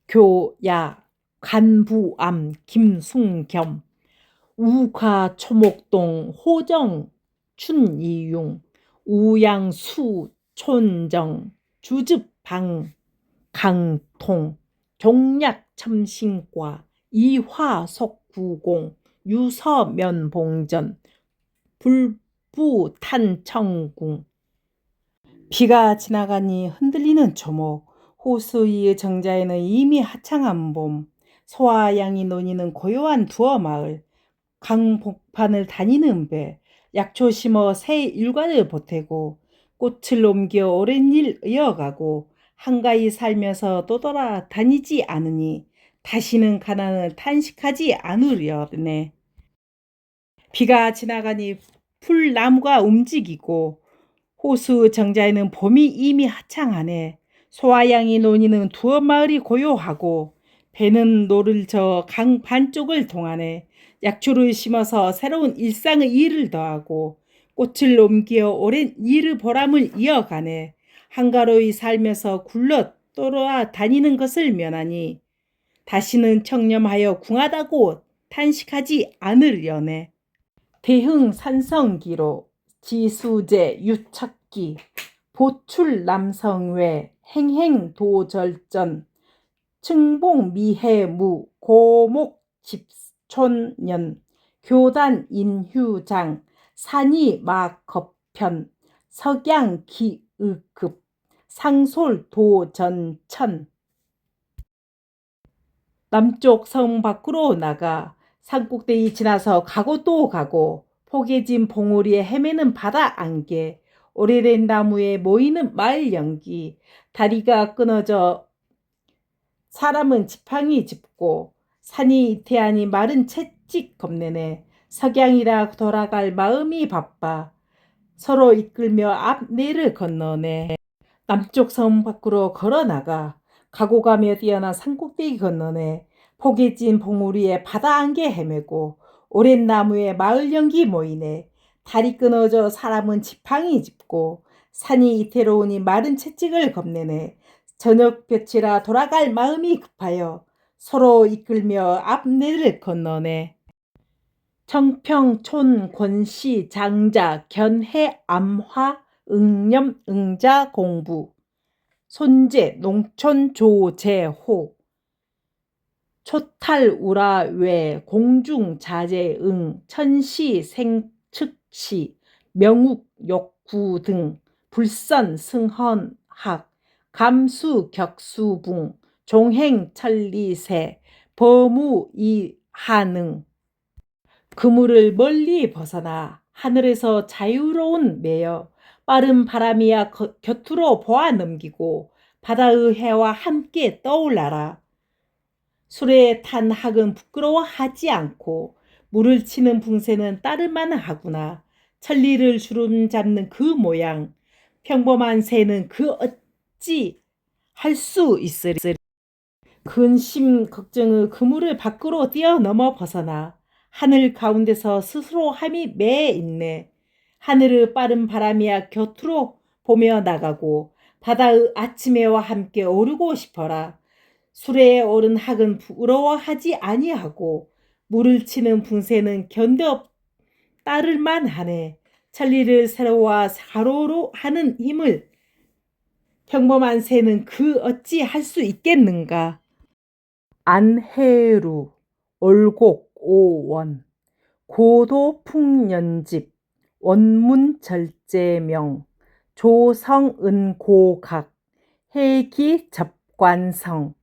교야 간부암 김숭겸 우가 초목동 호정 춘이융 우양수 촌정 주즙방 강통 종약 첨신과 이화석구공 유서면봉전 불부탄청궁 비가 지나가니 흔들리는 초목 호수 위의 정자에는 이미 하창한 봄 소와 양이 노니는 고요한 두어 마을 강복판을 다니는 배 약초 심어 새 일과를 보태고 꽃을 옮겨 오랜 일 이어가고 한가히 살면서 또 돌아다니지 않으니 다시는 가난을 탄식하지 않으려네. 비가 지나가니 풀나무가 움직이고 호수 정자에는 봄이 이미 하창하네. 소와 양이 노니는 두어 마을이 고요하고 배는 노를 저 강 반쪽을 동하네. 약초를 심어서 새로운 일상의 일을 더하고 꽃을 옮겨 오랜 일의 보람을 이어가네. 한가로이 살면서 굴러 돌아다니는 것을 면하니 다시는 청렴하여 궁하다고 탄식하지 않으려네. 대흥 산성기로 지수제 유착기 보출 남성외 행행도절전 층봉미해무 고목집촌년 교단 인휴장 산이막거편 석양기의급 상솔도전천 남쪽 성 밖으로 나가 산꼭대기 지나서 가고 또 가고 포개진 봉우리에 헤매는 바다 안개 오래된 나무에 모이는 마을 연기. 다리가 끊어져 사람은 지팡이 짚고 산이 이태하니 말은 채찍 겁내네. 석양이라 돌아갈 마음이 바빠 서로 이끌며 앞내를 건너네. 남쪽 섬 밖으로 걸어나가 가고 가며 뛰어난 산꼭대기 건너네. 폭이 찐 봉우리에 바다 안개 헤매고 오랜 나무에 마을 연기 모이네. 다리 끊어져 사람은 지팡이 짚고 산이 이태로우니 마른 채찍을 겁내네. 저녁볕이라 돌아갈 마음이 급하여 서로 이끌며 앞내를 건너네. 청평, 촌, 권시, 장자, 견해, 암화, 응념, 응자, 공부, 손재, 농촌, 조, 제, 호, 초탈, 우라, 외, 공중, 자재, 응, 천시, 생, 측시, 명욱, 욕구 등, 불선, 승헌, 학, 감수, 격수, 붕, 종행, 천리, 세, 범우, 이, 하능. 그물을 멀리 벗어나 하늘에서 자유로운 매여 빠른 바람이야 곁으로 보아 넘기고 바다의 해와 함께 떠올라라. 술에 탄 학은 부끄러워하지 않고 물을 치는 붕새는 따를만 하구나. 천리를 주름 잡는 그 모양 평범한 새는 그 어찌 할 수 있으리. 근심 걱정의 그물을 밖으로 뛰어넘어 벗어나 하늘 가운데서 스스로 함이 매 있네. 하늘의 빠른 바람이야 곁으로 보며 나가고 바다의 아침해와 함께 오르고 싶어라. 수레에 오른 학은 부러워하지 아니하고 물을 치는 붕새는 견뎌 따를만 하네. 천리를 세로와 가로로 하는 힘을 평범한 새는 그 어찌 할 수 있겠는가. 안해루, 올곡, 오원, 고도풍년집, 원문절제명, 조성은고각, 해기접관성,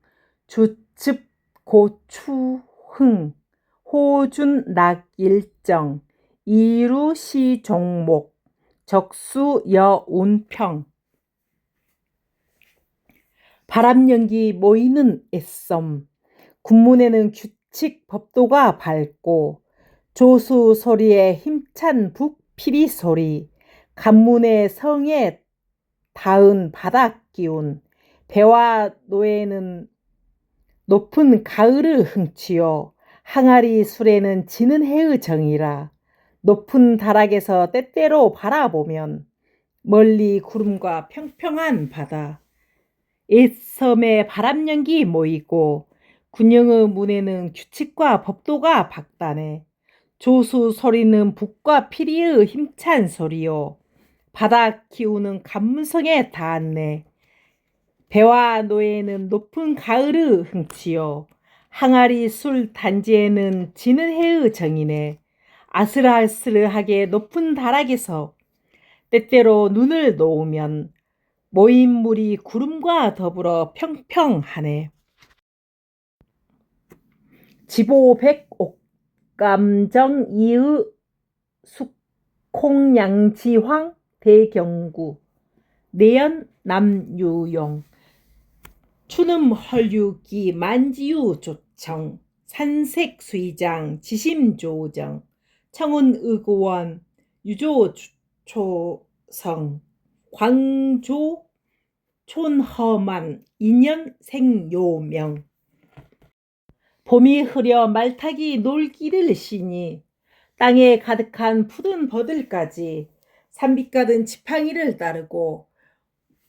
주측고추흥, 호준낙일정, 이루시종목, 적수여운평. 바람연기 모이는 애썸. 군문에는 규칙 법도가 밝고 조수 소리에 힘찬 북피리 소리, 간문의 성에 닿은 바닥 기운, 배와 노에는 높은 가을의 흥취요, 항아리 술에는 지는 해의 정이라. 높은 다락에서 때때로 바라보면 멀리 구름과 평평한 바다, 애섬에 바람연기 모이고 군영의 문에는 규칙과 법도가 박다네. 조수 소리는 북과 피리의 힘찬 소리요, 바닥 기운은 간문성에 닿았네. 배와 노에는 높은 가을의 흥치요, 항아리 술 단지에는 지는 해의 정이네. 아슬아슬하게 높은 다락에서 때때로 눈을 놓으면 모인 물이 구름과 더불어 평평하네. 지보백옥, 감정 이의 숙콩양지황 대경구, 내연 남유용, 추름 헐유기 만지유 조청, 산색수의장 지심조정, 청운의고원 유조초성, 광조 촌허만 인연 생요명. 봄이 흐려 말타기 놀기를 쉬니 땅에 가득한 푸른 버들까지 산빛 가든 지팡이를 따르고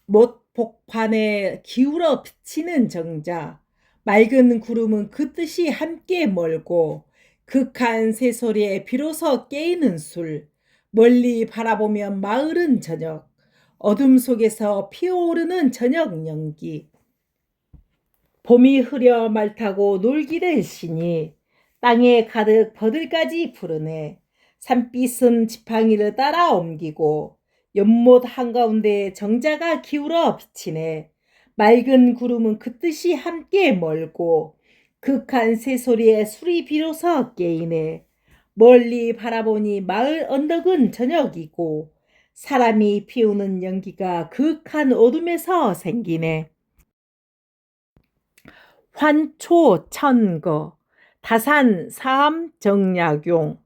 못 복판에 기울어 비치는 정자, 맑은 구름은 그 뜻이 함께 멀고 극한 새소리에 비로소 깨이는 술, 멀리 바라보면 마을은 저녁, 어둠 속에서 피어오르는 저녁 연기. 봄이 흐려 말타고 놀기를 쉬니 땅에 가득 버들까지 푸르네. 산빛은 지팡이를 따라 옮기고 연못 한가운데 정자가 기울어 비치네. 맑은 구름은 그 뜻이 함께 멀고 극한 새소리에 술이 비로소 깨이네. 멀리 바라보니 마을 언덕은 저녁이고 사람이 피우는 연기가 극한 어둠에서 생기네. 환초천거 다산사암정약용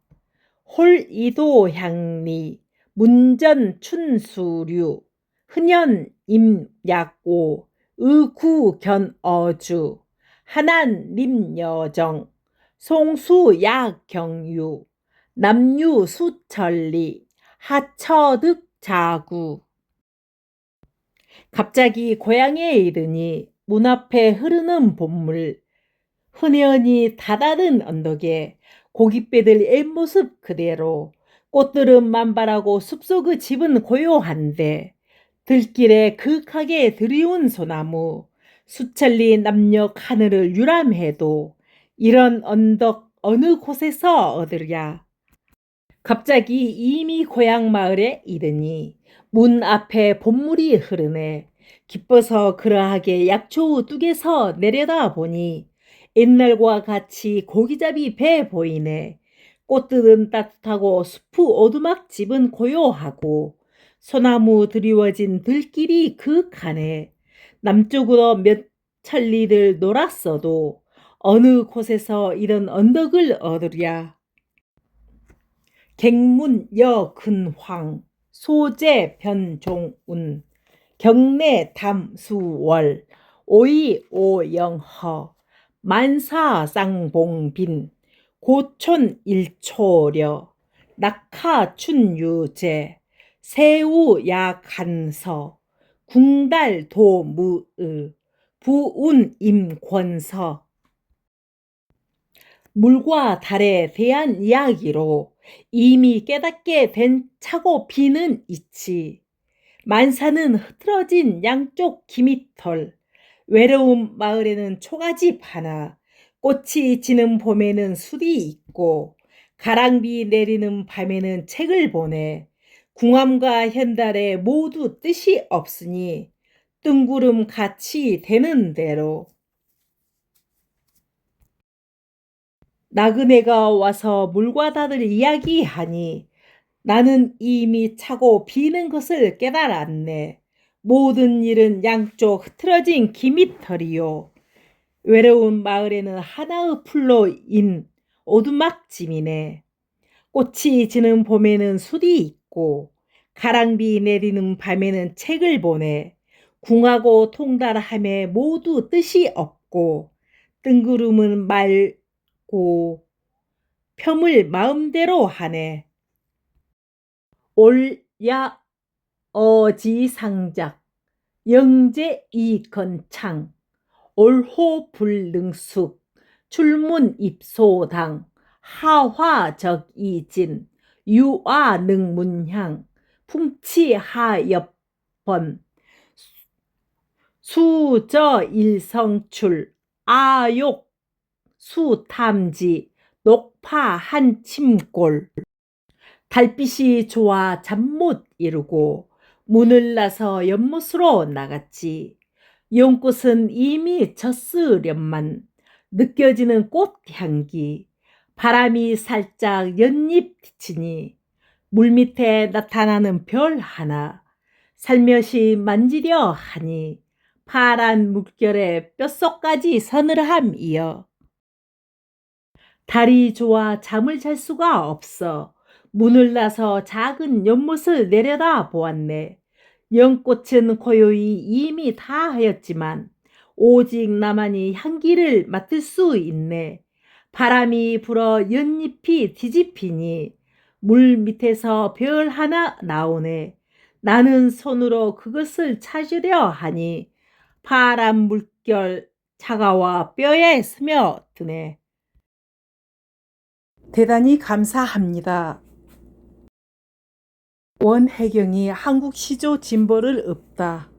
홀이도향리 문전춘수류 흔연임약오 의구견어주 하난림여정 송수야경유 남유수천리 하처득자구. 갑자기 고향에 이르니 문 앞에 흐르는 봄물, 흔연히 다다른 언덕에 고깃배들 옛모습 그대로, 꽃들은 만발하고 숲속의 집은 고요한데 들길에 그윽하게 드리운 소나무, 수천리 남녘 하늘을 유람해도 이런 언덕 어느 곳에서 얻으랴. 갑자기 이미 고향 마을에 이르니 문 앞에 봄물이 흐르네. 기뻐서 그러하게 약초 뚝에서 내려다 보니 옛날과 같이 고기잡이 배 보이네. 꽃들은 따뜻하고 숲의 오두막 집은 고요하고 소나무 드리워진 들길이 그윽하네. 남쪽으로 몇 천리를 놀았어도 어느 곳에서 이런 언덕을 얻으랴. 객문 여근황 소재 변종운 경내 담수월 오이 오영허 만사쌍봉빈 고촌 일초려 낙하춘유제 새우야간서 궁달도무의 부운임권서. 물과 달에 대한 이야기로 이미 깨닫게 된 차고 비는 이치, 만사는 흐트러진 양쪽 기미털, 외로운 마을에는 초가집 하나, 꽃이 지는 봄에는 술이 있고 가랑비 내리는 밤에는 책을 보내. 궁함과 현달에 모두 뜻이 없으니 뜬구름 같이 되는 대로. 나그네가 와서 물과 달을 이야기하니 나는 이미 차고 비는 것을 깨달았네. 모든 일은 양쪽 흐트러진 기미털이요. 외로운 마을에는 하나의 풀로 인 오두막짐이네. 꽃이 지는 봄에는 술이 있고 가랑비 내리는 밤에는 책을 보내. 궁하고 통달함에 모두 뜻이 없고 뜬구름은 말고 폄을 마음대로 하네. 올야 어지상작 영재이건창 올호불능숙 출문입소당 하화적이진 유아능문향 풍치하엽번 수저일성출 아욕 수탐지 녹파한침골. 달빛이 좋아 잠 못 이루고 문을 나서 연못으로 나갔지. 연꽃은 이미 졌으련만 느껴지는 꽃향기, 바람이 살짝 연잎 비치니 물밑에 나타나는 별 하나, 살며시 만지려 하니 파란 물결에 뼛속까지 서늘함이여. 달이 좋아 잠을 잘 수가 없어 문을 나서 작은 연못을 내려다 보았네. 연꽃은 고요히 이미 다 하였지만 오직 나만이 향기를 맡을 수 있네. 바람이 불어 연잎이 뒤집히니 물 밑에서 별 하나 나오네. 나는 손으로 그것을 찾으려 하니 파란 물결 차가워 뼈에 스며드네. 대단히 감사합니다. 원혜경이 한국 시조 진보를 읊다.